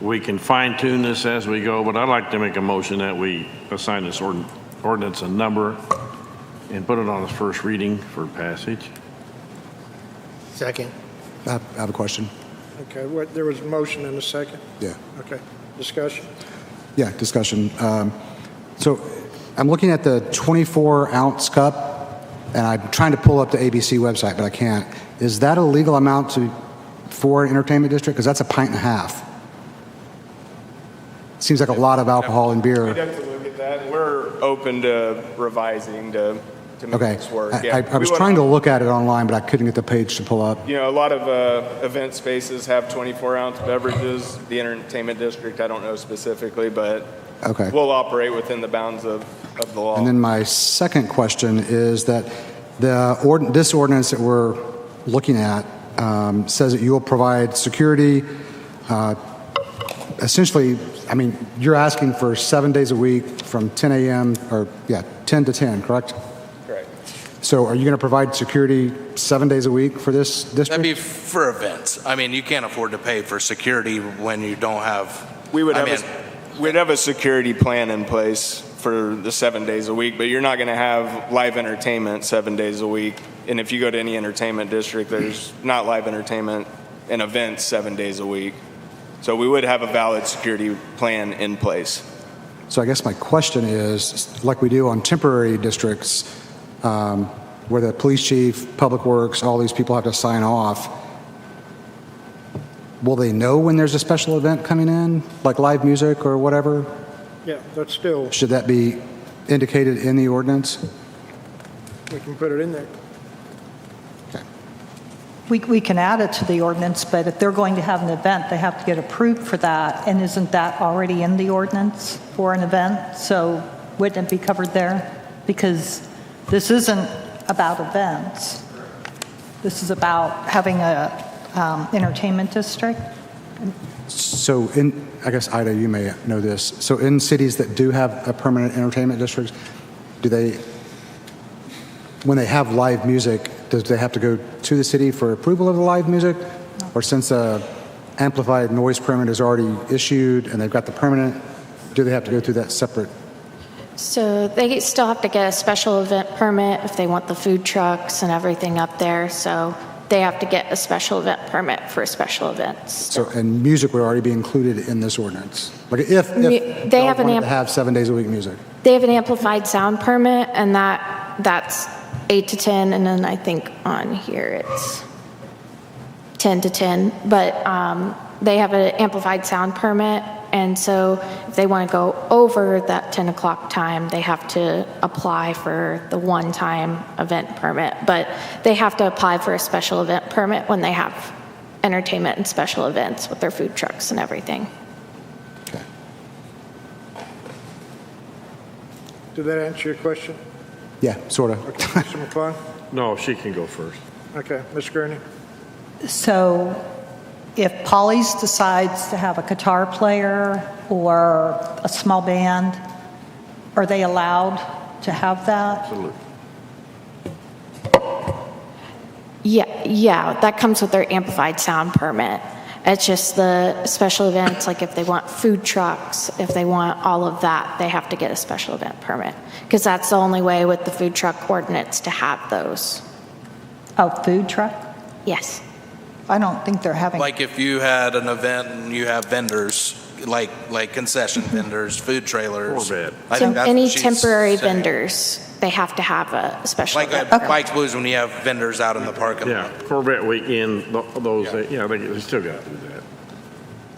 we can fine tune this as we go, but I'd like to make a motion that we assign this ordinance a number and put it on its first reading for passage. Second. I have a question. Okay, there was a motion and a second? Yeah. Okay, discussion? Yeah, discussion. So I'm looking at the 24-ounce cup, and I'm trying to pull up the ABC website, but I can't. Is that a legal amount for an entertainment district? Because that's a pint and a half. Seems like a lot of alcohol and beer. We'd have to look at that. We're open to revising to make Okay. this work. I was trying to look at it online, but I couldn't get the page to pull up. You know, a lot of event spaces have 24-ounce beverages. The entertainment district, I don't know specifically, but Okay. we'll operate within the bounds of the law. And then my second question is that this ordinance that we're looking at says that you will provide security. Essentially, I mean, you're asking for 7 days a week from 10 a.m. 10 to 10, correct? Correct. So are you going to provide security 7 days a week for this district? That'd be for events. I mean, you can't afford to pay for security when you don't have. We'd have a security plan in place for the 7 days a week, but you're not going to have live entertainment 7 days a week. And if you go to any entertainment district, there's not live entertainment and events 7 days a week. So we would have a valid security plan in place. So I guess my question is, like we do on temporary districts, where the police chief, public works, all these people have to sign off, will they know when there's a special event coming in, like live music or whatever? Yeah, that's still, Should that be indicated in the ordinance? we can put it in there. We can add it to the ordinance, but if they're going to have an event, they have to get approved for that. And isn't that already in the ordinance for an event? So wouldn't it be covered there? Because this isn't about events. This is about having a entertainment district. So I guess, Ida, you may know this. So in cities that do have a permanent entertainment district, when they have live music, do they have to go to the city for approval of the live music? Or since a amplified noise permit is already issued and they've got the permanent, do they have to go through that separate? So they still have to get a special event permit if they want the food trucks and everything up there. So they have to get a special event permit for special events. So, and music would already be included in this ordinance? Like if They have wanted to have 7 days a week music? They have an amplified sound permit, and that's 8 to 10, and then I think on here it's 10 to 10. But they have an amplified sound permit, and so if they want to go over that 10 o'clock time, they have to apply for the one-time event permit. But they have to apply for a special event permit when they have entertainment and special events with their food trucks and everything. Did that answer your question? Yeah, sort of. Okay, Mr. McClung? No, she can go first. Okay, Ms. Gurney? So if Polly's decides to have a guitar player or a small band, are they allowed to have that? Absolutely. Yeah, that comes with their amplified sound permit. It's just the special events, like if they want food trucks, if they want all of that, they have to get a special event permit. Because that's the only way with the food truck ordinance to have those. Oh, food truck? Yes. I don't think they're having. Like if you had an event and you have vendors, like concession vendors, food trailers. Corvette. I So think that's any what she's temporary saying. vendors, they have to have a special Like event. at Mike's Blues when you have vendors out in the parking lot. Yeah, Corvette weekend, those, they still got to do that.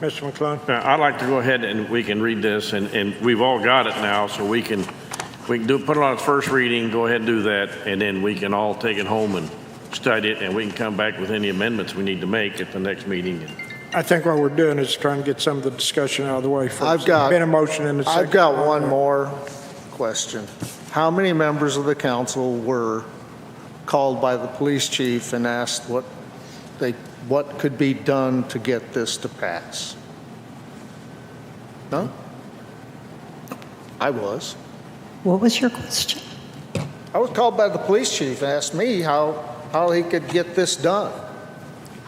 Mr. McClung? Now, I'd like to go ahead and we can read this, and we've all got it now, so we can put it on its first reading, go ahead and do that, and then we can all take it home and study it, and we can come back with any amendments we need to make at the next meeting. I think what we're doing is trying to get some of the discussion out of the way first. I've got- Been a motion in the second. I've got one more question. How many members of the council were called by the police chief and asked what could be done to get this to pass? No? I was. What was your question? I was called by the police chief and asked me how he could get this done.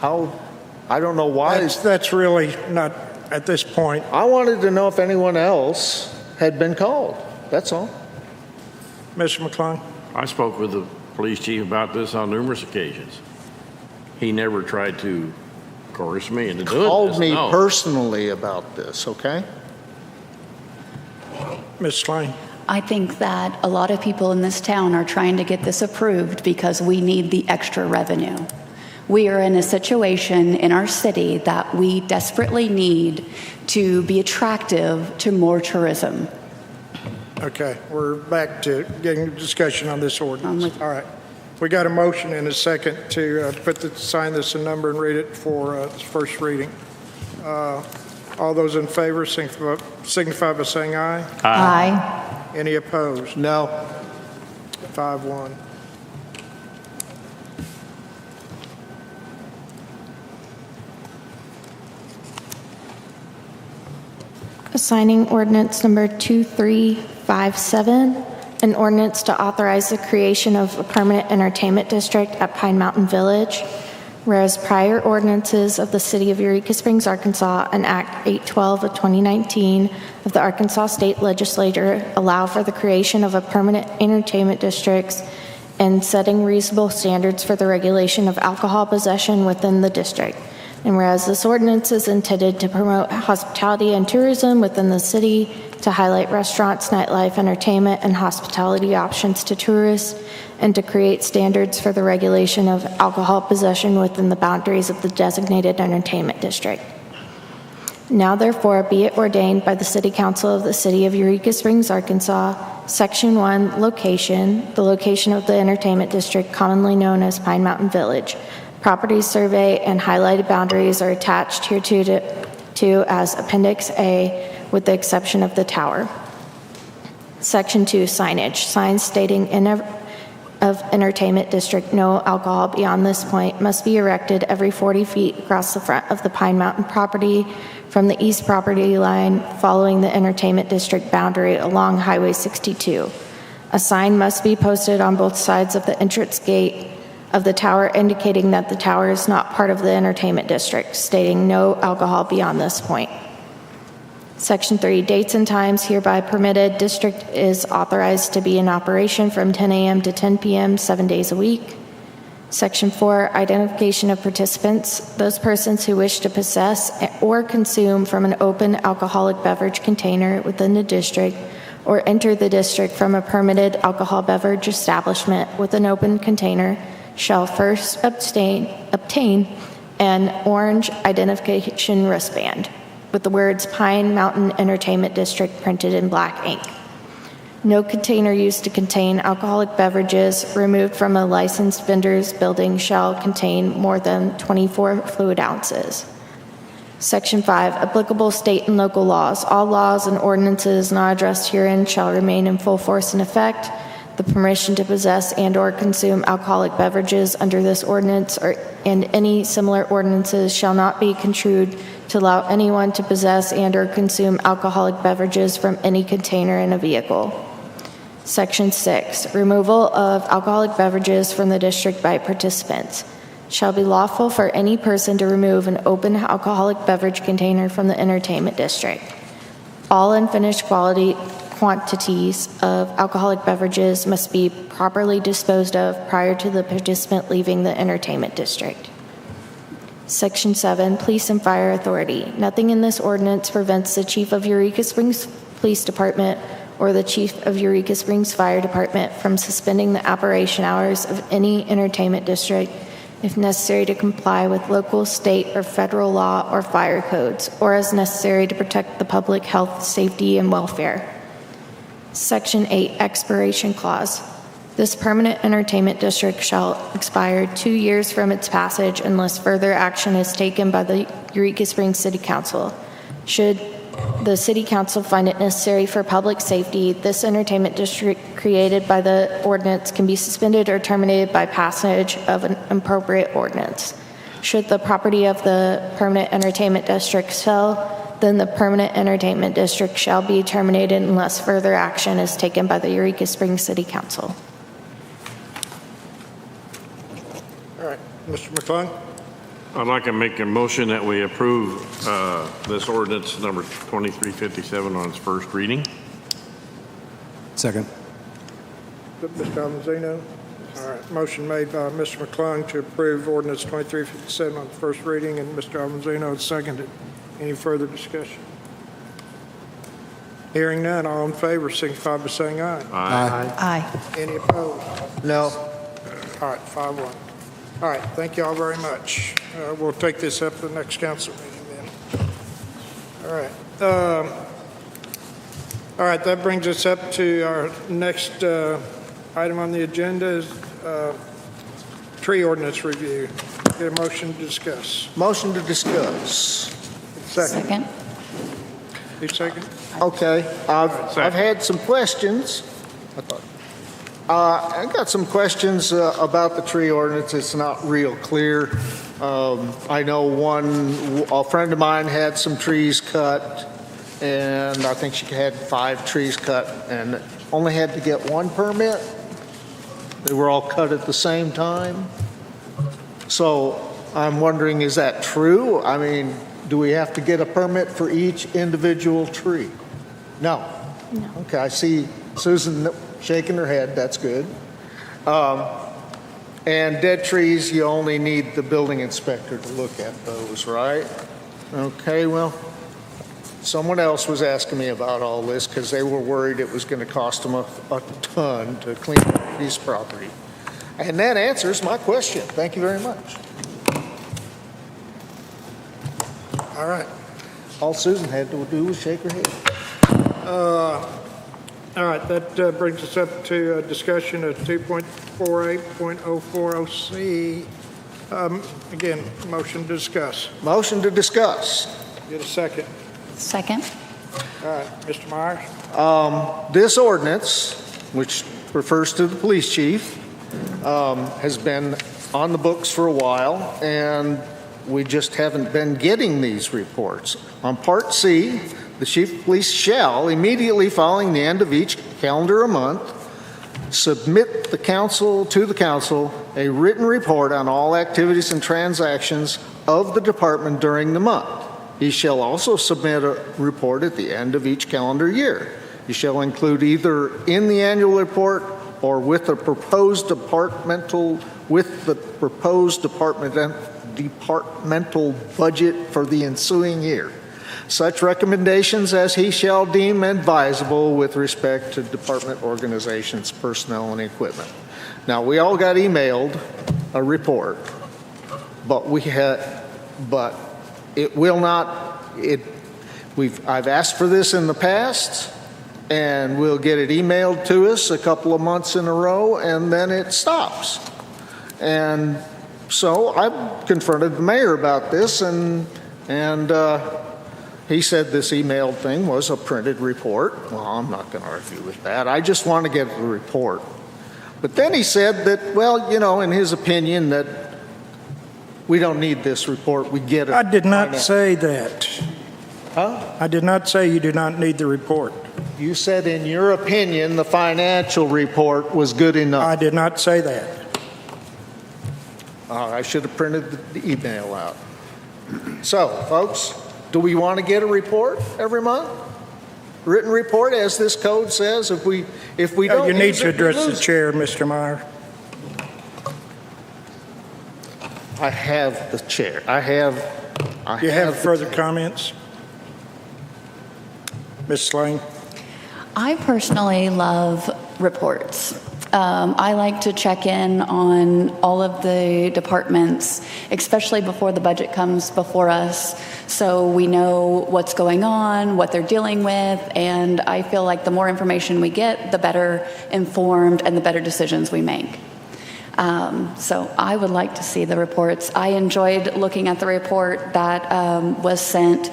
I don't know why. That's really not at this point. I wanted to know if anyone else had been called. That's all. Mr. McClung? I spoke with the police chief about this on numerous occasions. He never tried to coerce me into doing this. Called me No. personally about this, okay? Ms. Swain? I think that a lot of people in this town are trying to get this approved because we need the extra revenue. We are in a situation in our city that we desperately need to be attractive to more tourism. Okay, we're back to getting discussion on this ordinance. All right. We got a motion and a second to sign this in number and read it for its first reading. All those in favor signify by saying aye. Aye. Any opposed? No. 5-1. Assigning ordinance number 2357, an ordinance to authorize the creation of a permanent entertainment district at Pine Mountain Village. Whereas prior ordinances of the City of Eureka Springs, Arkansas, and Act 812 of 2019 of the Arkansas State Legislature allow for the creation of a permanent entertainment districts and setting reasonable standards for the regulation of alcohol possession within the district. And whereas this ordinance is intended to promote hospitality and tourism within the city, to highlight restaurants, nightlife, entertainment, and hospitality options to tourists, and to create standards for the regulation of alcohol possession within the boundaries of the designated entertainment district. Now therefore be it ordained by the City Council of the City of Eureka Springs, Arkansas, Section 1, location, the location of the entertainment district commonly known as Pine Mountain Village. Property survey and highlighted boundaries are attached hereto as Appendix A, with the exception of the tower. Section 2, signage. Signs stating of entertainment district, no alcohol beyond this point, must be erected every 40 feet across the front of the Pine Mountain property from the east property line following the entertainment district boundary along Highway 62. A sign must be posted on both sides of the entrance gate of the tower indicating that the tower is not part of the entertainment district, stating no alcohol beyond this point. Section 3, dates and times hereby permitted. District is authorized to be in operation from 10 a.m. to 10 p.m. 7 days a week. Section 4, identification of participants. Those persons who wish to possess or consume from an open alcoholic beverage container within the district or enter the district from a permitted alcohol beverage establishment with an open container shall first obtain an orange identification wristband with the words Pine Mountain Entertainment District printed in black ink. No container used to contain alcoholic beverages removed from a licensed vendor's building shall contain more than 24 fluid ounces. Section 5, applicable state and local laws. All laws and ordinances not addressed herein shall remain in full force and effect. The permission to possess and or consume alcoholic beverages under this ordinance and any similar ordinances shall not be construed to allow anyone to possess and or consume alcoholic beverages from any container in a vehicle. Section 6, removal of alcoholic beverages from the district by participants. Shall be lawful for any person to remove an open alcoholic beverage container from the entertainment district. All unfinished quantities of alcoholic beverages must be properly disposed of prior to the participant leaving the entertainment district. Section 7, Police and Fire Authority. Nothing in this ordinance prevents the Chief of Eureka Springs Police Department or the Chief of Eureka Springs Fire Department from suspending the operation hours of any entertainment district if necessary to comply with local, state, or federal law or fire codes, or as necessary to protect the public health, safety, and welfare. Section 8, Expiration Clause. This permanent entertainment district shall expire 2 years from its passage unless further action is taken by the Eureka Springs City Council. Should the City Council find it necessary for public safety, this entertainment district created by the ordinance can be suspended or terminated by passage of an appropriate ordinance. Should the property of the permanent entertainment district sell, then the permanent entertainment district shall be terminated unless further action is taken by the Eureka Springs City Council. Mr. McClung? I'd like to make a motion that we approve this ordinance number 2357 on its first reading. Second. Mr. Alvin. All right, motion made by Mr. McClung to approve ordinance 2357 on the first reading, and Mr. Alvin seconded. Any further discussion? Hearing none, all in favor signify by saying aye. Aye. Aye. Any opposed? No. All right, 5-1. All right, thank you all very much. We'll take this up at the next council meeting then. All right. All right, that brings us up to our next item on the agenda is tree ordinance review. Get a motion to discuss. Motion to discuss. Second. You second? Okay. I've had some questions. I got some questions about the tree ordinance. It's not real clear. I know a friend of mine had some trees cut, and I think she had 5 trees cut and only had to get 1 permit. They were all cut at the same time. So I'm wondering, is that true? I mean, do we have to get a permit for each individual tree? No. No. Okay, I see Susan shaking her head. That's good. And dead trees, you only need the building inspector to look at those, right? Okay, well, someone else was asking me about all this because they were worried it was going to cost them a ton to clean up this property. And that answers my question. Thank you very much. All right. All Susan had to do was shake her head. All right, that brings us up to a discussion of 2.48.040C. Again, motion to discuss. Motion to discuss. Get a second. Second. All right, Mr. Myers? This ordinance, which refers to the police chief, has been on the books for a while, and we just haven't been getting these reports. On Part C, the chief of police shall, immediately following the end of each calendar month, submit to the council a written report on all activities and transactions of the department during the month. He shall also submit a report at the end of each calendar year. He shall include either in the annual report or with the proposed departmental budget for the ensuing year. Such recommendations as he shall deem advisable with respect to department organizations, personnel, and equipment. Now, we all got emailed a report, but it will not. I've asked for this in the past, and we'll get it emailed to us a couple of months in a row, and then it stops. And so I confronted the mayor about this, and he said this emailed thing was a printed report. Well, I'm not going to argue with that. I just want to get the report. But then he said that, well, in his opinion, that we don't need this report. We get it. I did not say that. Huh? I did not say you do not need the report. You said, in your opinion, the financial report was good enough. I did not say that. I should have printed the email out. So, folks, do we want to get a report every month? Written report, as this code says. If we don't, you need to address the chair, Mr. Meyer. I have the chair. You have further comments, Ms. Slane? I personally love reports. I like to check in on all of the departments, especially before the budget comes before us, so we know what's going on, what they're dealing with, and I feel like the more information we get, the better informed and the better decisions we make. So I would like to see the reports. I enjoyed looking at the report that was sent,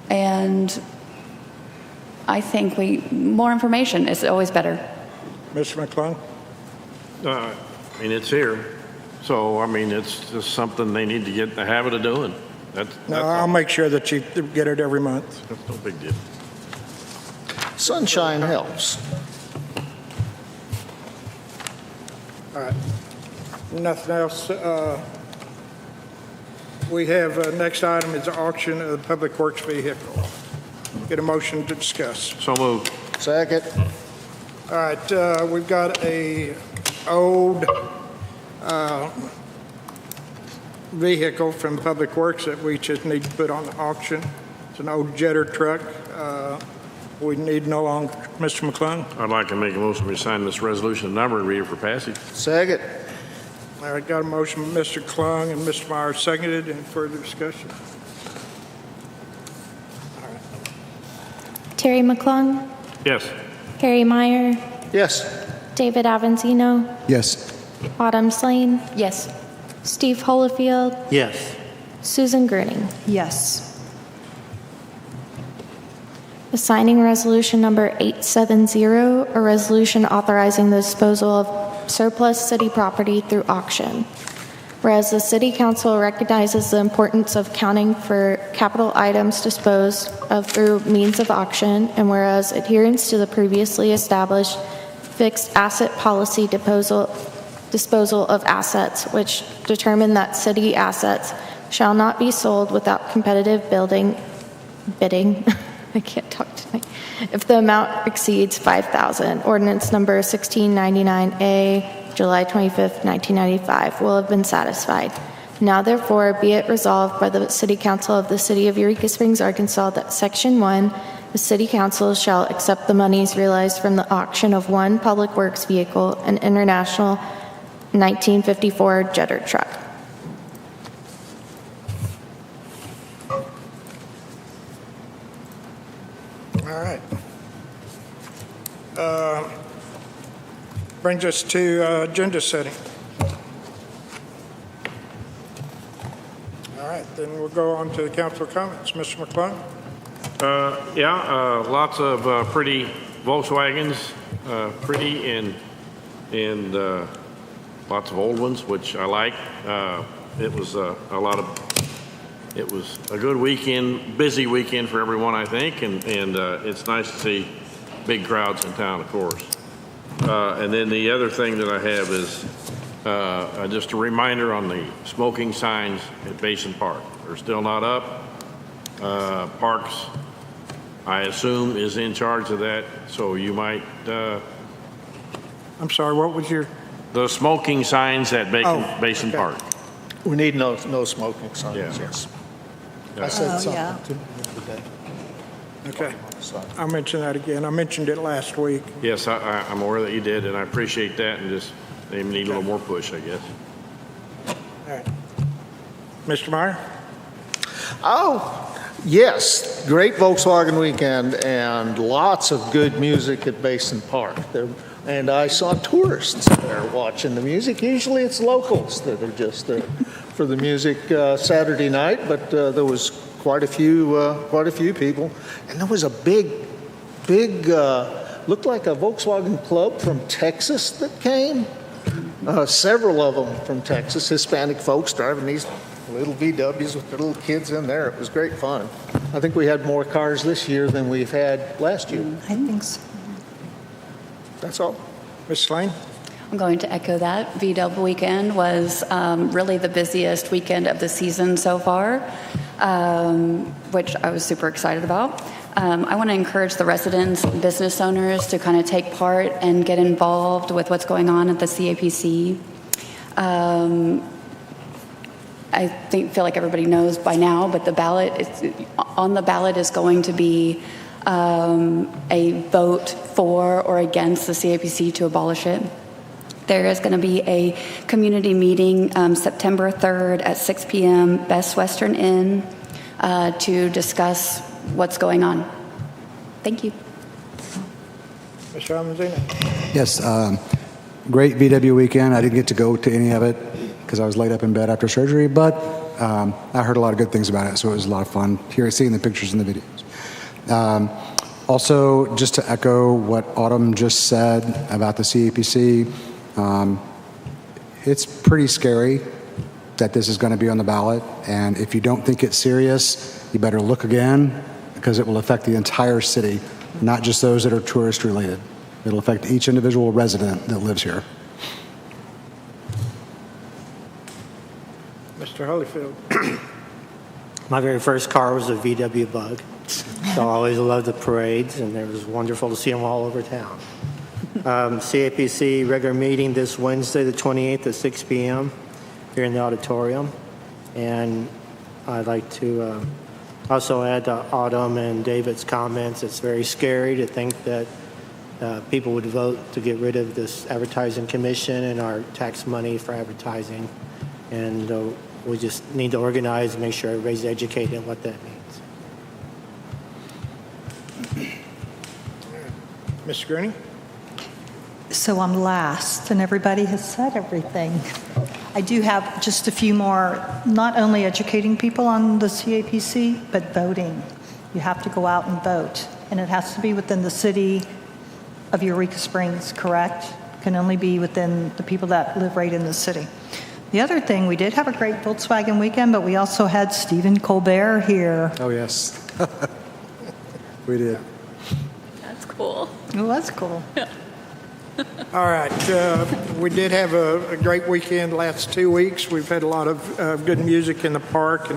and I think more information is always better. Mr. McClung? It's here. So, it's just something they need to get in the habit of doing. I'll make sure that you get it every month. That's no big deal. Sunshine helps. All right. Nothing else. We have, next item is the auction of the Public Works vehicle. Get a motion to discuss. So moved. Second. All right, we've got a old vehicle from Public Works that we just need to put on the auction. It's an old Jetter truck. We need no longer. Mr. McClung? I'd like to make a motion to sign this resolution and number and read it for passage. Second. All right, got a motion from Mr. Klung and Mr. Myers seconded. Any further discussion? Terry McClung, Yes. Harry Meyer, Yes. David Avanzino, Yes. Autumn Slane, Yes. Steve Holofield, Yes. Susan Gruning. Yes. Assigning resolution number 870, a resolution authorizing the disposal of surplus city property through auction. Whereas the City Council recognizes the importance of accounting for capital items disposed of through means of auction, and whereas adherence to the previously established fixed asset policy disposal of assets, which determine that city assets shall not be sold without competitive bidding. I can't talk tonight. If the amount exceeds $5,000, ordinance number 1699A, July 25th, 1995, will have been satisfied. Now therefore be it resolved by the City Council of the City of Eureka Springs, Arkansas, that Section 1, the City Council shall accept the monies realized from the auction of one Public Works vehicle, an International 1954 Jetter truck. All right. Brings us to agenda setting. All right, then we'll go on to the council comments. Mr. McClung? Lots of pretty Volkswagens, pretty and lots of old ones, which I like. It was it was a good weekend, busy weekend for everyone, I think, and it's nice to see big crowds in town, of course. And then the other thing that I have is just a reminder on the smoking signs at Basin Park. They're still not up. Parks, I assume, is in charge of that, so you might... I'm sorry, what was your... The smoking signs at Basin okay. Park. We need no smoking signs, Yeah. yes. Yeah. I said something yeah. to him the other day. Okay. I'll mention that again. I mentioned it last week. Yes, I'm aware that you did, and I appreciate that, and just they need a little more push, I guess. All right. Mr. Meyer? Oh, yes, great Volkswagen weekend and lots of good music at Basin Park. And I saw tourists there watching the music. Usually it's locals that are just there for the music Saturday night, but there was quite a few people. And there was a big, looked like a Volkswagen club from Texas that came. Several of them from Texas, Hispanic folks driving these little VWs with their little kids in there. It was great fun. I think we had more cars this year than we've had last year. I think so. That's all. Ms. Slane? I'm going to echo that. VW weekend was really the busiest weekend of the season so far, which I was super excited about. I want to encourage the residents and business owners to kind of take part and get involved with what's going on at the CAPC. I feel like everybody knows by now, but on the ballot is going to be a vote for or against the CAPC to abolish it. There is going to be a community meeting September 3rd at 6 p.m. Best Western Inn to discuss what's going on. Thank you. Mr. Avanzino? Yes, great VW weekend. I didn't get to go to any of it because I was laid up in bed after surgery, but I heard a lot of good things about it, so it was a lot of fun seeing the pictures and the videos. Also, just to echo what Autumn just said about the CAPC, it's pretty scary that this is going to be on the ballot, and if you don't think it's serious, you better look again, because it will affect the entire city, not just those that are tourist related. It'll affect each individual resident that lives here. Mr. Holyfield. My very first car was a VW Bug, so I always loved the parades, and it was wonderful to see them all over town. CAPC regular meeting this Wednesday, the 28th at 6 p.m. here in the auditorium, and I'd like to also add to Autumn and David's comments. It's very scary to think that people would vote to get rid of this advertising commission and our tax money for advertising, and we just need to organize and make sure everybody's educated on what that means. Ms. Greeny? So I'm last, and everybody has said everything. I do have just a few more, not only educating people on the CAPC, but voting. You have to go out and vote, and it has to be within the city of Eureka Springs, correct? Can only be within the people that live right in the city. The other thing, we did have a great Volkswagen weekend, but we also had Stephen Colbert here. Oh, yes. We did. That's cool. It was cool. All right. We did have a great weekend the last 2 weeks. We've had a lot of good music in the park,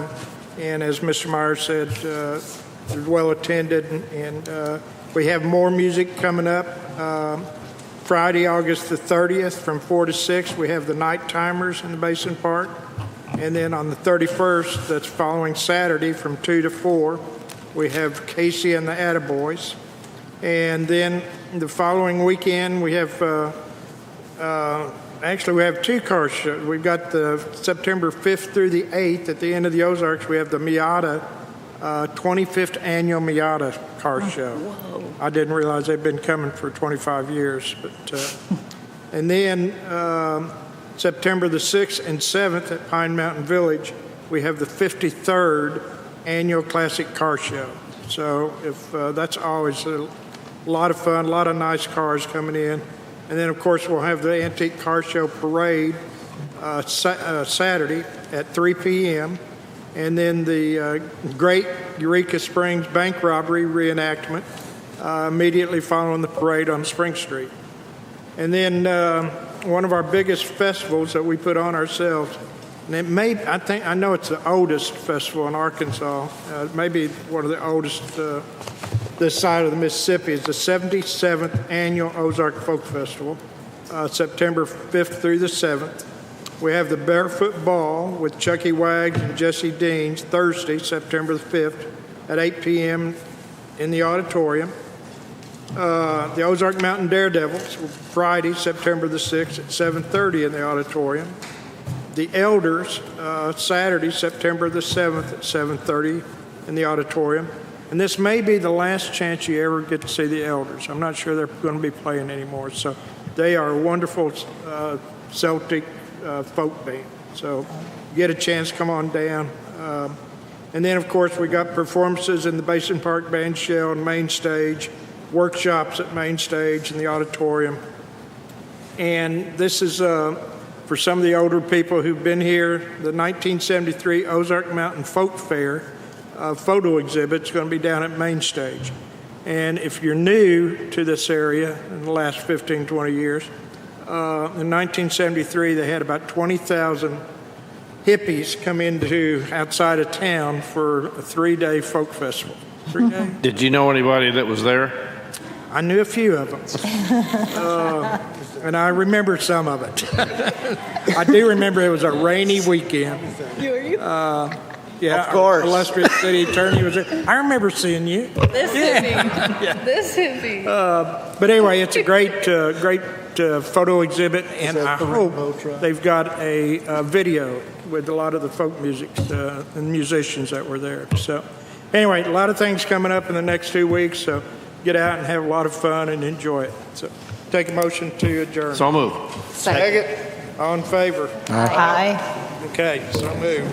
and as Mr. Myers said, it was well attended, and we have more music coming up. Friday, August the 30th from 4 to 6, we have the Night Timers in the Basin Park. And then on the 31st, that's following Saturday from 2 to 4, we have Casey and the Attaboys. And then the following weekend, we have, actually we have two car shows. We've got the September 5th through the 8th at the end of the Ozarks, we have the Miata 25th annual Miata car show. Whoa. I didn't realize they've been coming for 25 years. But and then September the 6th and 7th at Pine Mountain Village, we have the 53rd annual Classic Car Show. So if that's always a lot of fun, a lot of nice cars coming in. And then, of course, we'll have the Antique Car Show Parade Saturday at 3 p.m., and then the great Eureka Springs bank robbery reenactment immediately following the parade on Spring Street. And then one of our biggest festivals that we put on ourselves, and it may, I know it's the oldest festival in Arkansas, maybe one of the oldest this side of the Mississippi, is the 77th Annual Ozark Folk Festival, September 5th through the 7th. We have the Barefoot Ball with Chucky Wags and Jesse Deans Thursday, September the 5th at 8 p.m. in the auditorium. The Ozark Mountain Daredevils, Friday, September the 6th at 7:30 in the auditorium. The Elders, Saturday, September the 7th at 7:30 in the auditorium. And this may be the last chance you ever get to see the Elders. I'm not sure they're going to be playing anymore. So they are a wonderful Celtic folk band. So get a chance, come on down. And then, of course, we got performances in the Basin Park Band Shell and Main Stage, workshops at Main Stage in the auditorium. And this is, for some of the older people who've been here, the 1973 Ozark Mountain Folk Fair photo exhibit is going to be down at Main Stage. And if you're new to this area in the last 15, 20 years, in 1973, they had about 20,000 hippies come into outside of town for a 3-day folk festival. 3 days? Did you know anybody that was there? I knew a few of them. And I remember some of it. I do remember it was a rainy weekend. Yeah, of course. Illustrious city attorney was there. I remember seeing you. This hippie. This hippie. But anyway, it's a great photo exhibit, and I hope they've got a video with a lot of the folk music and musicians that were there. So anyway, a lot of things coming up in the next 2 weeks, so get out and have a lot of fun and enjoy it. So take a motion to adjourn. So moved. Second. All in favor? Aye. Okay, so moved.